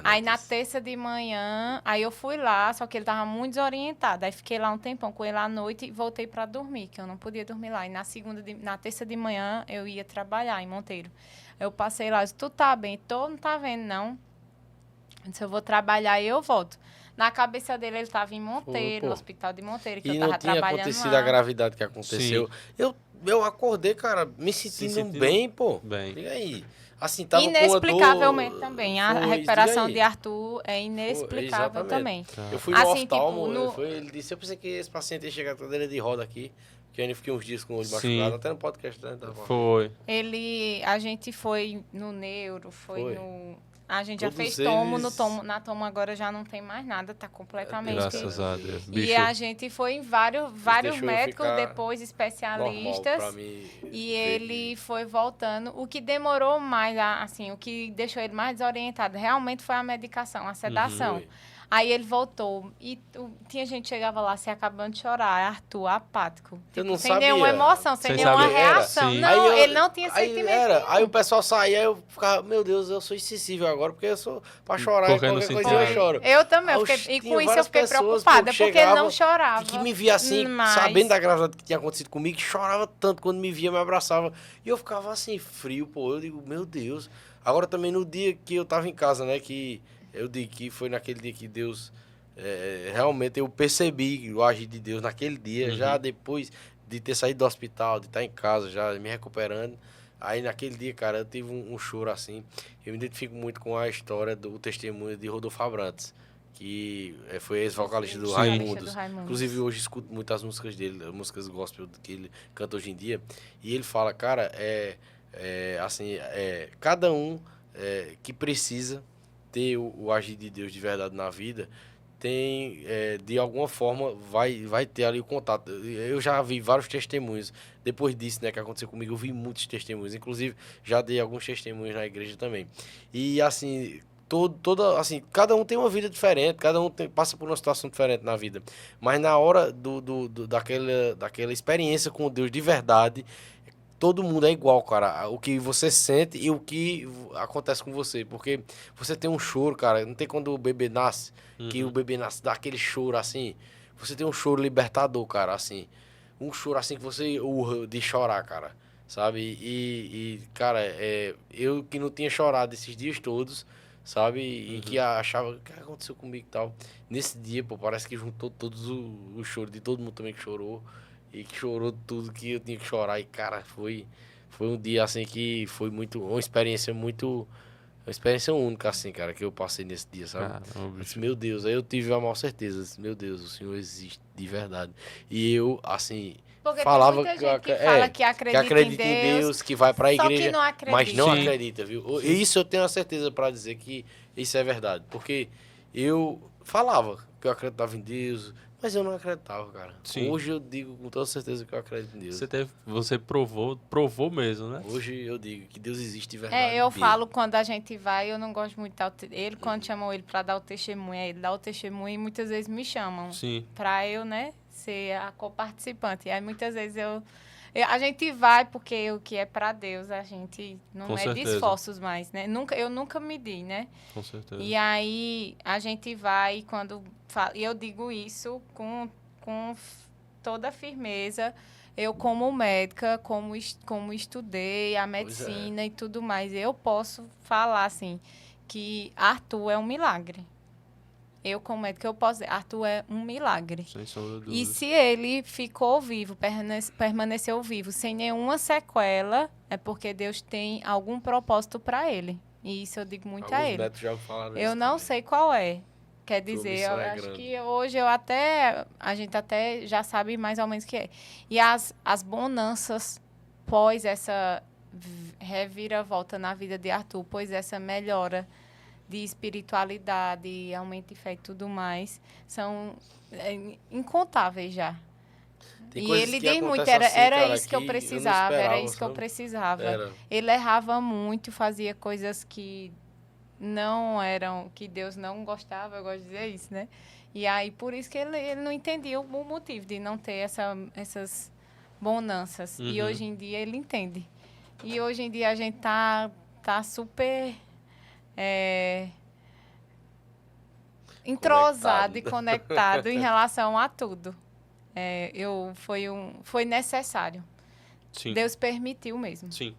Aí na terça de manhã, aí eu fui lá, só que ele tava muito desorientado. Aí fiquei lá um tempão com ele à noite e voltei para dormir, que eu não podia dormir lá. E na terça de manhã eu ia trabalhar em Monteiro. Eu passei lá, eu disse: Tu tá bem? Não tá vendo, não. Eu disse: Eu vou trabalhar e eu volto. Na cabeça dele, ele estava em Monteiro, no hospital de Monteiro, que eu tava trabalhando lá. E não tinha acontecido a gravidade que aconteceu. Eu acordei, cara, me sentindo bem, pô. Bem. Diga aí. Assim, tava Inexplicavelmente com a dor, também. A foi, recuperação diga de aí. Arthur é inexplicável também. Eu fui no Assim, oftalmo, tipo, ele disse: Eu pensei que esse paciente ia chegar com a cadeira de roda aqui, que eu ainda fiquei uns dias com o olho Sim. machucado, até no podcast, né? Foi. A gente foi no neuro, Foi. A gente já Todos fez tomo, eles- na tomo agora já não tem mais nada, tá completamente... Graças a Deus. E Bicho, a gente foi em vários deixou eu médicos, ficar depois Normal especialistas. pra mim. E ele foi voltando. O que demorou mais, assim, o que deixou ele mais desorientado, realmente foi a medicação, a sedação. Foi. Aí ele voltou. E tinha gente que chegava lá se acabando de chorar. Arthur, apático. Eu não sem sabia. nenhuma emoção, sem Sem nenhuma saber. reação. Sim. Não, Aí ele não tinha aí sentimento. Aí o pessoal saía, eu ficava, meu Deus, eu sou insensível agora, porque eu sou pra chorar, Porque não qualquer sentia. coisa eu choro. Eu também. Aí Eu fiquei, e tinha com isso eu várias fiquei pessoas, preocupada, pô, porque ele chegavam não chorava. que me via assim, Mas- sabendo da gravidade que tinha acontecido comigo, que chorava tanto quando me via, me abraçava. E eu ficava assim, frio, pô. Eu digo, meu Deus. Agora também no dia que eu tava em casa, né, que eu digo que foi naquele dia que Deus... realmente eu percebi o agir de Deus naquele dia, já depois de ter saído do hospital, de estar em casa, já me recuperando. Aí naquele dia, cara, eu tive um choro assim. Eu me identifico muito com a história do testemunho de Rodolfo Abrantes, que foi ex-vocalista do Sim. Raimundos. Do Raimundos. Inclusive hoje escuto muitas músicas dele, músicas gospel que ele canta hoje em dia. E ele fala, cara, cada um que precisa ter o agir de Deus de verdade na vida, de alguma forma, vai ter ali o contato. Eu já vi vários testemunhos. Depois disso, né, que aconteceu comigo, eu vi muitos testemunhos. Inclusive, já dei alguns testemunhos na igreja também. E, assim, assim, cada um tem uma vida diferente, cada um passa por uma situação diferente na vida. Mas na hora daquela experiência com Deus de verdade, todo mundo é igual, cara. O que você sente e o que acontece com você. Porque você tem um choro, cara. Não tem quando o bebê nasce, que o bebê nasce, dá aquele choro assim. Você tem um choro libertador, cara, assim. Um choro assim que você urra de chorar, cara. Sabe? Cara, eu que não tinha chorado esses dias todos, sabe? E que achava, o que aconteceu comigo e tal. Nesse dia, pô, parece que juntou todos o choro de todo mundo também que chorou. E que chorou tudo que eu tinha que chorar. E, cara, foi um dia, assim, que foi uma experiência única, assim, cara, que eu passei nesse dia, sabe? Caramba, Eu disse, meu Deus, aí eu tive a maior certeza. Disse, meu Deus, o Senhor existe de verdade. E eu, assim, Porque falava tem muita gente que fala que acredita em Deus, que vai pra só que igreja, não acredita. mas não Sim. acredita, viu? E isso eu tenho a certeza pra dizer que isso é verdade. Porque eu falava que eu acreditava em Deus, mas eu não acreditava, cara. Sim. Hoje eu digo com toda certeza que eu acredito em Deus. Você provou mesmo, né? Hoje eu digo que Deus existe de verdade. Eu mesmo. falo quando a gente vai, eu não gosto muito de dar ele, quando chamam ele para dar o testemunho, aí ele dá o testemunho e muitas vezes me chamam Sim. para eu, né, ser a coparticipante. E aí muitas vezes a gente vai porque o que é para Deus, a gente não Com é de certeza. esforços mais, né? Eu nunca medi, né? Com certeza. E aí a gente vai e eu digo isso com toda firmeza. Eu, como médica, como estudei a medicina e tudo mais, eu posso falar, assim, que Arthur é um milagre. Eu, como médica, eu posso dizer, Arthur é um milagre. Sem sombra de E dúvida. se ele ficou vivo, permaneceu vivo, sem nenhuma sequela, é porque Deus tem algum propósito para ele. E isso eu digo muito a Alguns ele. médicos já falaram Eu isso não também. sei qual é. Quer dizer, missão eu é acho grande. que hoje a gente até já sabe mais ou menos o que é. E as bonanças pós essa reviravolta na vida de Arthur, pós essa melhora de espiritualidade, aumento de fé e tudo mais, são incontáveis já. Tem E coisas ele que diz muito, acontecem assim, era cara, isso que eu não precisava, era esperava, isso que eu sabe? precisava. Era. Ele errava muito, fazia coisas que não eram, que Deus não gostava, eu gosto de dizer isso, né? E aí, por isso que ele não entendia o motivo de não ter essas bonanças. E hoje em dia ele entende. E hoje em dia a gente tá super entrosado e conectado em relação a tudo. Foi necessário. Sim. Deus permitiu mesmo. Sim.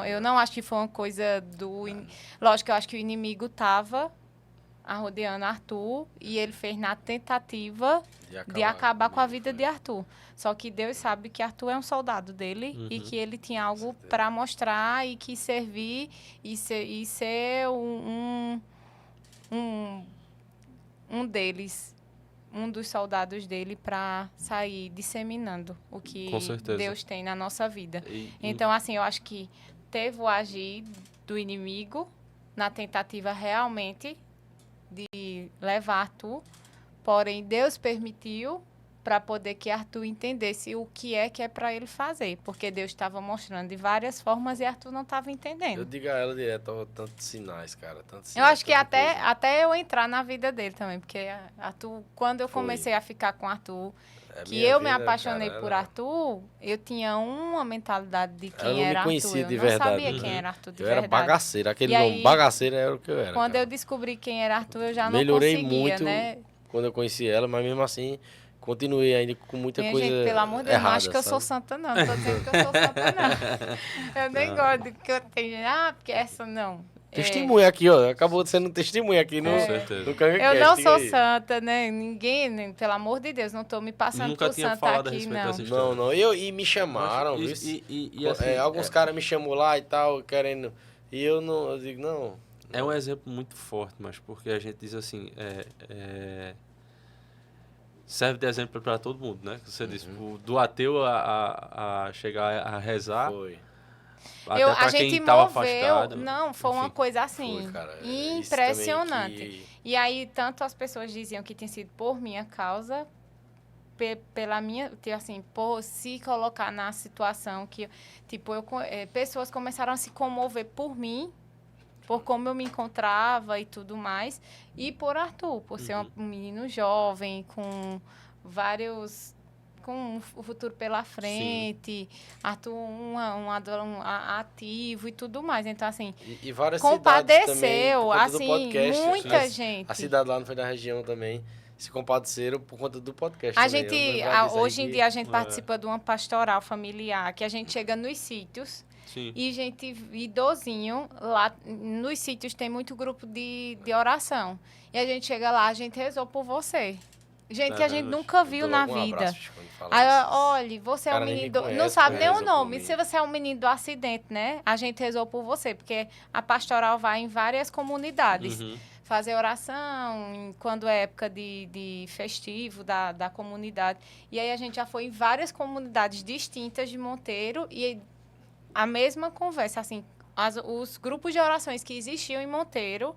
Eu não acho que foi uma coisa Lógico, eu acho que o inimigo estava arrodeando Arthur e ele fez na tentativa de acabar com a vida de Arthur. Só que Deus sabe que Arthur é um soldado dele e que ele tinha algo para mostrar e que servir e ser um deles, um dos soldados dele, para sair disseminando o que Com certeza. Deus tem na nossa vida. E- Então, assim, eu acho que teve o agir do inimigo na tentativa realmente de levar Arthur, porém Deus permitiu para poder que Arthur entendesse o que é para ele fazer, porque Deus estava mostrando de várias formas e Arthur não estava Eu entendendo. digo a ela direto, ó, tantos sinais, cara, tantos Eu sinais, acho que tanta coisa. até eu entrar na vida dele também, porque Arthur, quando eu Foi. comecei a ficar com Arthur, É, que minha eu me vida, apaixonei cara, por Arthur, eu tinha uma mentalidade de Ela não quem me era Arthur. conhecia Eu de não verdade. sabia quem era Arthur de Eu era verdade. bagaceiro, aquele E nome aí, bagaceiro era o que eu era. Quando cara. eu descobri quem era Arthur, eu já Melhorei não conseguia, muito né? quando eu conheci ela, mas mesmo assim continuei ainda com muita Minha coisa gente, pelo amor de Deus, não errada, acho que eu sou sabe? santa, não. Não tô dizendo que eu sou santa, não. Eu nem gosto de que eu tenha. Porque essa não. Testemunha aqui, ó. Acabou sendo um testemunho aqui no, Com certeza. no Canga Eu Cast, não diga sou aí. santa, né? Ninguém, pelo amor de Deus, não tô me passando Nunca por tinha santa falado a aqui, respeito não. dessa história. Não. E me chamaram, viu? E assim, Alguns caras me chamou lá e tal, querendo. E eu não. Eu digo, não. é um exemplo muito forte, mas porque a gente diz assim, serve de exemplo para todo mundo, né? Você disse, do ateu a chegar a rezar, Foi. Até A pra gente quem tava moveu. afastado. Não, foi uma enfim. coisa assim, Foi, cara. É isso impressionante. também que- E aí, tanto as pessoas diziam que tinha sido por minha causa, pela minha, tipo assim, por se colocar na situação que, tipo, pessoas começaram a se comover por mim, por como eu me encontrava e tudo mais, e por Arthur, por ser um menino jovem, com vários, com um futuro pela frente, Arthur ativo e tudo mais. Então, assim, E várias cidades também, por compadeceu, conta do assim, podcast. muita A gente. cidade lá não foi da região também. Se compadeceram por conta do podcast A também. gente, Eu lembro disso aí hoje em que- dia, a gente participa de uma pastoral familiar, que a gente chega nos sítios Sim. e gente, idosinho, lá nos sítios tem muito grupo de oração. E a gente chega lá, a gente rezou por você. Gente que a gente nunca eu viu dou na logo um vida. abraço, bicho, quando fala Aí, isso. olha, você é Cara o nem me menino. conhece, Não sabe nem o rezou por nome. mim. Se você é o menino do acidente, né? A gente rezou por você, porque a pastoral vai em várias comunidades fazer oração quando é época de festivo da comunidade. E aí a gente já foi em várias comunidades distintas de Monteiro e a mesma conversa, assim, os grupos de orações que existiam em Monteiro,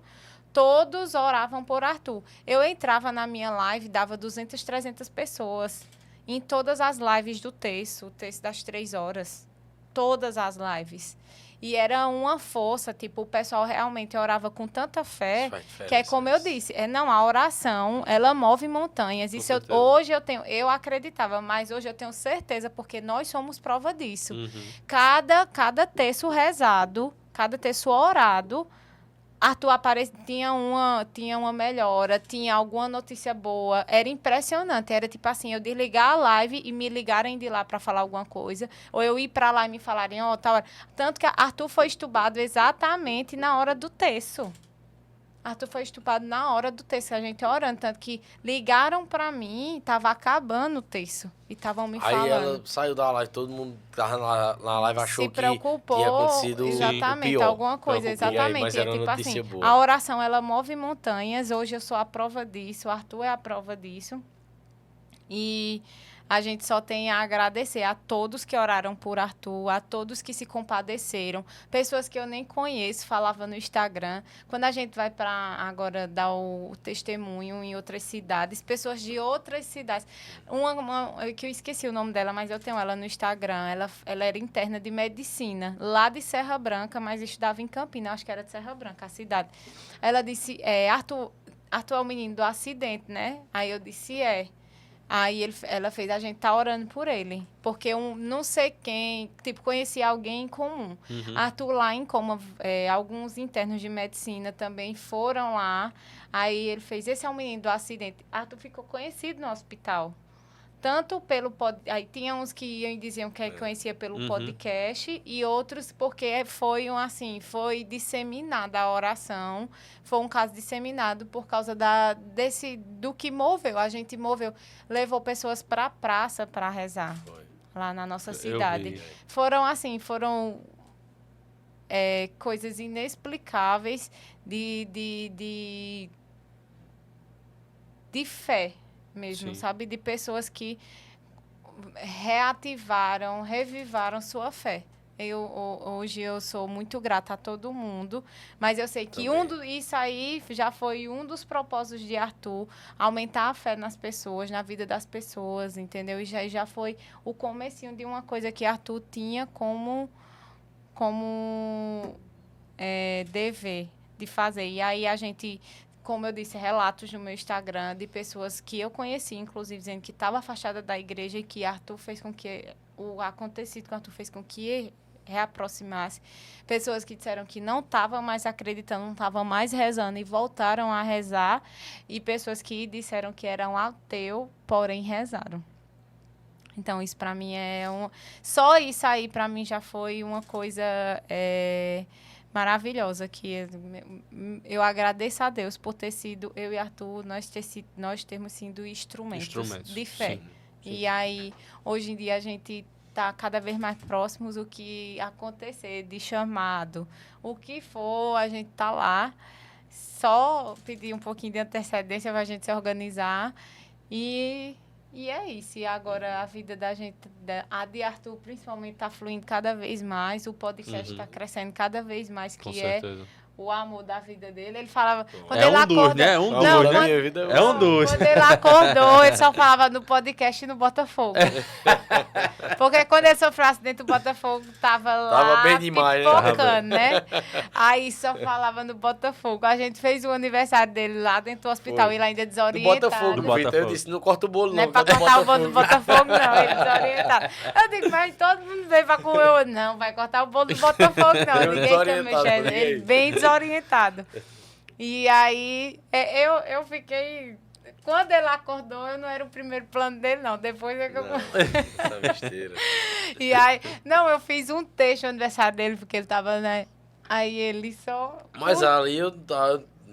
todos oravam por Arthur. Eu entrava na minha live, dava 200, 300 pessoas. Em todas as lives do o texto das 3 horas. Todas as lives. E era uma força, tipo, o pessoal realmente orava com tanta fé, Isso faz diferença, que é como eu isso. disse, não, a oração, ela move montanhas. Com Isso certeza. hoje eu acreditava, mas hoje eu tenho certeza, porque nós somos prova disso. Uhum. Cada terço rezado, cada terço orado, Arthur tinha uma melhora, tinha alguma notícia boa. Era impressionante. Era tipo assim, eu desligar a live e me ligarem de lá para falar alguma coisa. Ou eu ir para lá e me falarem, ó, tal hora. Tanto que Arthur foi estubado exatamente na hora do terço. Arthur foi estupado na hora do terço, a gente orando. Tanto que ligaram para mim, tava acabando o terço. E estavam me Aí falando. ela saiu da live, todo mundo que tava na live achou Se que preocupou, tinha acontecido o exatamente, pior. alguma coisa, Preocupou. E aí, exatamente. mas É era uma tipo notícia assim, boa. a oração, ela move montanhas. Hoje eu sou a prova disso, o Arthur é a prova disso. E a gente só tem a agradecer a todos que oraram por Arthur, a todos que se compadeceram, pessoas que eu nem conheço, falava no Instagram. Quando a gente vai para agora dar o testemunho em outras cidades, pessoas de outras cidades. Uma que eu esqueci o nome dela, mas eu tenho ela no Instagram. Ela era interna de medicina, lá de Serra Branca, mas estudava em Campinas, acho que era de Serra Branca, a cidade. Ela disse, Arthur é o menino do acidente, né? Aí eu disse, é. Aí ela fez, a gente tá orando por ele. Porque não sei quem, tipo, conheci alguém em comum. Arthur lá em coma, alguns internos de medicina também foram lá. Aí ele fez, esse é o menino do acidente. Arthur ficou conhecido no hospital. Tanto pelo aí tinha uns que iam e diziam que conhecia pelo podcast e outros porque foi foi disseminada a oração, foi um caso disseminado por causa do que moveu, a gente levou pessoas para a praça para rezar lá na nossa cidade. vi. Foram coisas inexplicáveis de fé mesmo, Sim. sabe? De pessoas que revivaram sua fé. Hoje eu sou muito grata a todo mundo, mas eu sei que isso aí já foi um dos propósitos de Arthur, aumentar a fé nas pessoas, na vida das pessoas, entendeu? E já foi o comecinho de uma coisa que Arthur tinha como dever de fazer. E aí a gente, como eu disse, relatos no meu Instagram de pessoas que eu conheci, inclusive dizendo que estava afastada da igreja e que Arthur fez com que o acontecido com Arthur fez com que reaproximasse. Pessoas que disseram que não estavam mais acreditando, não estavam mais rezando e voltaram a rezar. E pessoas que disseram que eram ateu, porém rezaram. Então, isso para mim só isso aí para mim já foi uma coisa maravilhosa, que eu agradeço a Deus por ter sido, eu e Arthur, nós termos sido instrumentos de fé. Sim. E aí, hoje em dia, a gente está cada vez mais próximos do que acontecer, de chamado. O que for, a gente está lá. Só pedir um pouquinho de antecedência para a gente se organizar e E é isso. E agora a vida da gente, a de Arthur principalmente, tá fluindo cada vez mais. O podcast está crescendo cada vez mais, Com que é certeza. o amor da vida dele. Ele falava... Quando É ele um dos, acorda, né? É um Não, dos, não, da né? minha vida É um dos. Quando ele acordou, ele só falava no podcast e no Botafogo. Porque quando ele sofreu um acidente, o Botafogo tava lá Tava bem demais, né? pipocando, né? Aí só falava no Botafogo. A gente fez o aniversário dele lá dentro do hospital, Foi. ele ainda Do desorientado. Botafogo, Do Vitor. Eu Botafogo. disse, não corta o bolo Não é não, pra corta cortar o bolo do Botafogo, não. Ele desorientado. Eu digo, mas todo mundo veio pra comer. Não, vai cortar o bolo do Botafogo, não. Eu Ninguém quer desorientado, mexer. ninguém. Ele bem desorientado. E aí, eu fiquei... Quando ele acordou, eu não era o primeiro plano dele, não. Depois é que eu... Não, essa besteira. E aí... Não, eu fiz um texto no aniversário dele, porque ele tava, né? Aí ele só... Mas ali eu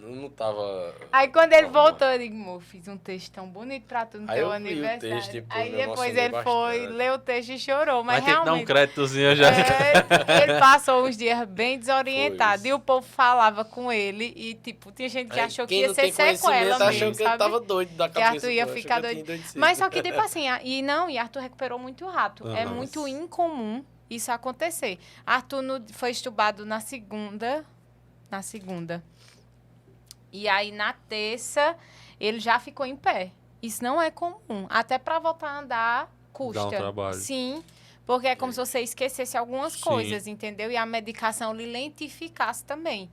não tava... Aí quando ele normal. voltou, eu digo, amor, fiz um texto tão bonito pra tu no Aí teu eu li o aniversário. texto, depois Aí me depois emocionei ele foi, bastante. leu o texto e chorou. Mas Vai ter que dar um realmente... créditozinho já. Ele passou uns dias bem desorientado. Foi E o povo falava com ele. E, tipo, tinha gente que Aí, achou que quem ia não ser tem conhecimento sequela achou mesmo, que ele sabe? tava doido da Que cabeça. Arthur ia pô, achou ficar que eu doido. tinha endoidecido. Mas só que, tipo assim, e Arthur recuperou muito rápido. É Aham. muito incomum isso acontecer. Arthur foi estubado na segunda. E aí, na terça, ele já ficou em pé. Isso não é comum. Até para voltar a andar, custa. Dá um trabalho. Sim, porque é como se você esquecesse algumas Sim. coisas, entendeu? E a medicação lhe lentificasse também.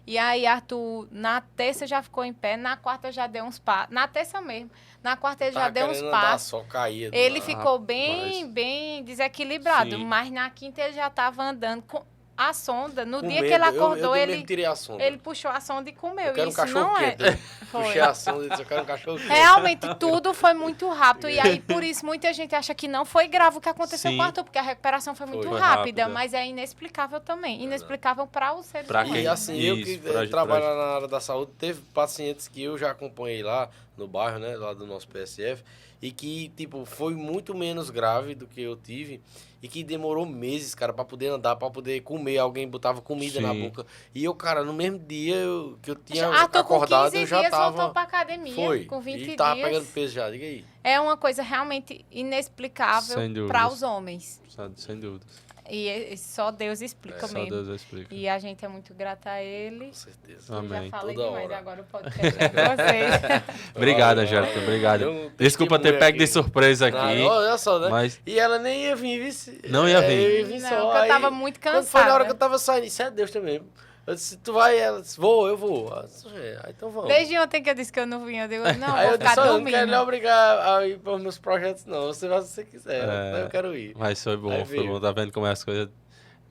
E aí, Arthur, na terça já ficou em pé, na quarta já deu uns passos. Na terça mesmo. Na quarta ele já Tava deu uns querendo andar, passos. só caía. do Ele nada. ficou bem desequilibrado. Sim. Mas na quinta ele já estava andando com a sonda. No Com dia que medo, ele acordou, eu ele... mesmo tirei a sonda. Ele puxou a sonda e comeu. Eu quero um Isso cachorro não é. quente. Foi. Puxei a sonda e disse, eu quero um cachorro quente. Realmente, tudo foi muito rápido. E aí, por isso, muita gente acha que não foi grave o que aconteceu Sim. com o Arthur, porque a recuperação foi muito Foi rápida. rápida. Mas é inexplicável também. Inexplicável para os seres Pra humanos. quem- E assim, eu que Isso, pra- trabalho pra- na área da saúde, teve pacientes que eu já acompanhei lá no bairro, né, lá do nosso PSF, e que, tipo, foi muito menos grave do que eu tive, e que demorou meses, cara, pra poder andar, pra poder comer, alguém botava comida na Sim. boca. E eu, cara, no mesmo dia que eu tinha Arthur, com acordado, 15 eu já dias, voltou tava... pra academia. Foi, Com 20 e tava dias. pegando peso já, diga aí. É uma coisa realmente Sem inexplicável dúvidas. para os homens. Sem dúvidas. E só Deus explica Só mesmo. Deus explica. E a gente é muito grata a ele. Com certeza. Eu Amém. já falei Toda demais, hora. agora o podcast é de vocês. Obrigado, Valeu, Angélica. valeu. Obrigado. Deu um Desculpa ter testemunho pego de aqui. surpresa aqui. Não, olha só, né? Mas E ela nem ia vir, vice. Não ia vir. Eu ia vir Não, só. porque eu aí, tava muito Quando foi na hora cansada. que eu tava saindo, isso é Deus também. Eu disse, tu vai? Ela disse, vou, eu vou. Eu disse, então vamos. Desde ontem que eu disse que eu não vinha, eu digo, não, Aí vou eu ficar disse, eu não quero lhe dormindo. obrigar a ir para os meus projetos, não. Você vai se você quiser. É. Eu quero ir. Mas foi Aí bom, foi veio. bom. Tá vendo como é as coisas.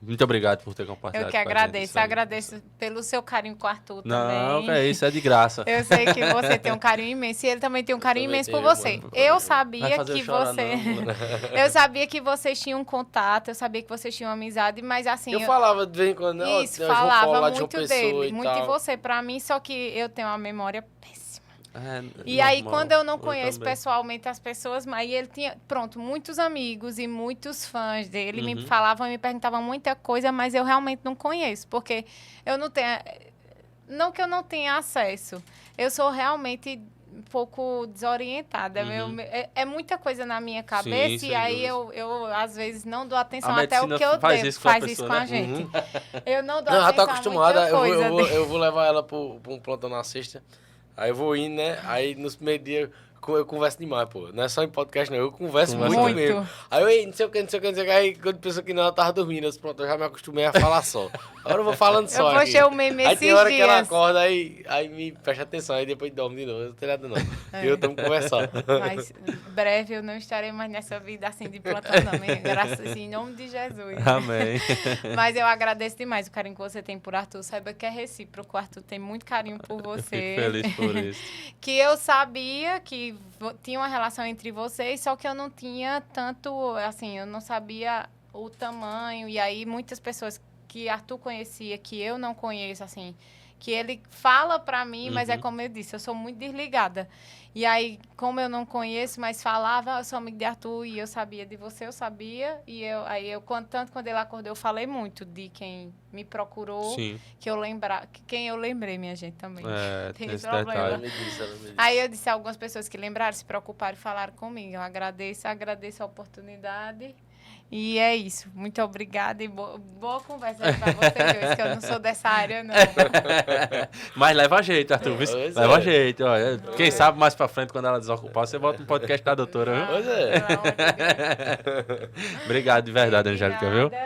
Muito obrigado por ter compartilhado. Eu que com a gente agradeço. isso aí. Agradeço pelo seu carinho com o Arthur Não, também. que é isso, é de graça. Eu sei que você tem um carinho imenso e ele também tem um carinho também imenso por tenho, você. mano. Eu Vai sabia fazer que eu chorar, você. não, mano. Eu sabia que vocês tinham contato, eu sabia que vocês tinham amizade, mas assim. Eu falava de vez em quando, ó, Isso, tem o João Paulo falava lá de João muito Pessoa dele, e muito de tal. você pra mim, só que eu tenho uma memória péssima. É, E aí, normal. quando eu não conheço também. pessoalmente as pessoas, mas ele tinha, pronto, muitos amigos e muitos fãs dele me Uhum. falavam e me perguntavam muita coisa, mas eu realmente não conheço, porque eu não tenho. Não que eu não tenha acesso, eu sou realmente um pouco desorientada. Uhum. É muita coisa na minha cabeça sem e aí dúvidas. eu, às vezes, não dou atenção A até o medicina que eu faz devo. isso com a Faz pessoa, isso com né? a gente. Eu não dou Não, ela tá atenção a acostumada, muita coisa. eu vou levar ela pra um plantão na sexta. Aí eu vou indo, né? Aí nos primeiros dias eu converso demais, pô. Não é só em podcast, não. Eu converso Conversa muito, muito. mesmo. Aí eu, ei, não sei o que, não sei o que, não sei o que. Aí quando pensou que não, ela tava dormindo. Eu disse, pronto, eu já me acostumei a falar só. Agora eu vou falando só. Eu aqui. postei o meme Aí esses tem hora que ela dias. acorda, aí me presta atenção, aí depois dorme de novo. Eu não tenho nada, não. E eu tamo conversando. Mas breve eu não estarei mais nessa vida assim de plantão, não. Minha graças em nome de Jesus. Amém. Mas eu agradeço demais o carinho que você tem por Arthur. Saiba que é recíproco. O Arthur tem muito carinho por Eu fico você. feliz por isso. Que eu sabia que tinha uma relação entre vocês, só que eu não tinha tanto, assim, eu não sabia o tamanho. E aí muitas pessoas que Arthur conhecia, que eu não conheço, assim, que ele fala pra mim, mas é Uhum. como eu disse, eu sou muito desligada. E aí, como eu não conheço, mas falava, eu sou amigo de Arthur e eu sabia de você, eu sabia. E tanto quando ele acordou, eu falei muito de quem me procurou, Sim. quem eu lembrei, minha gente, também. É, Tem tem esse esse problema. Ela detalhe. me disse, ela me disse. Aí eu disse a algumas pessoas que lembraram, se preocuparam e falaram comigo. Eu agradeço a oportunidade. E é isso. Muito obrigada e boa conversa aí pra vocês dois, que eu não sou dessa área, não. Mas leva jeito, Arthur. Viu? Pois Leva é. jeito. Ó. Quem sabe mais pra frente, quando ela desocupar, você volta no podcast da doutora, viu? Pois é. Pelo amor de Deus. Obrigado de verdade, De Angélica, viu? nada.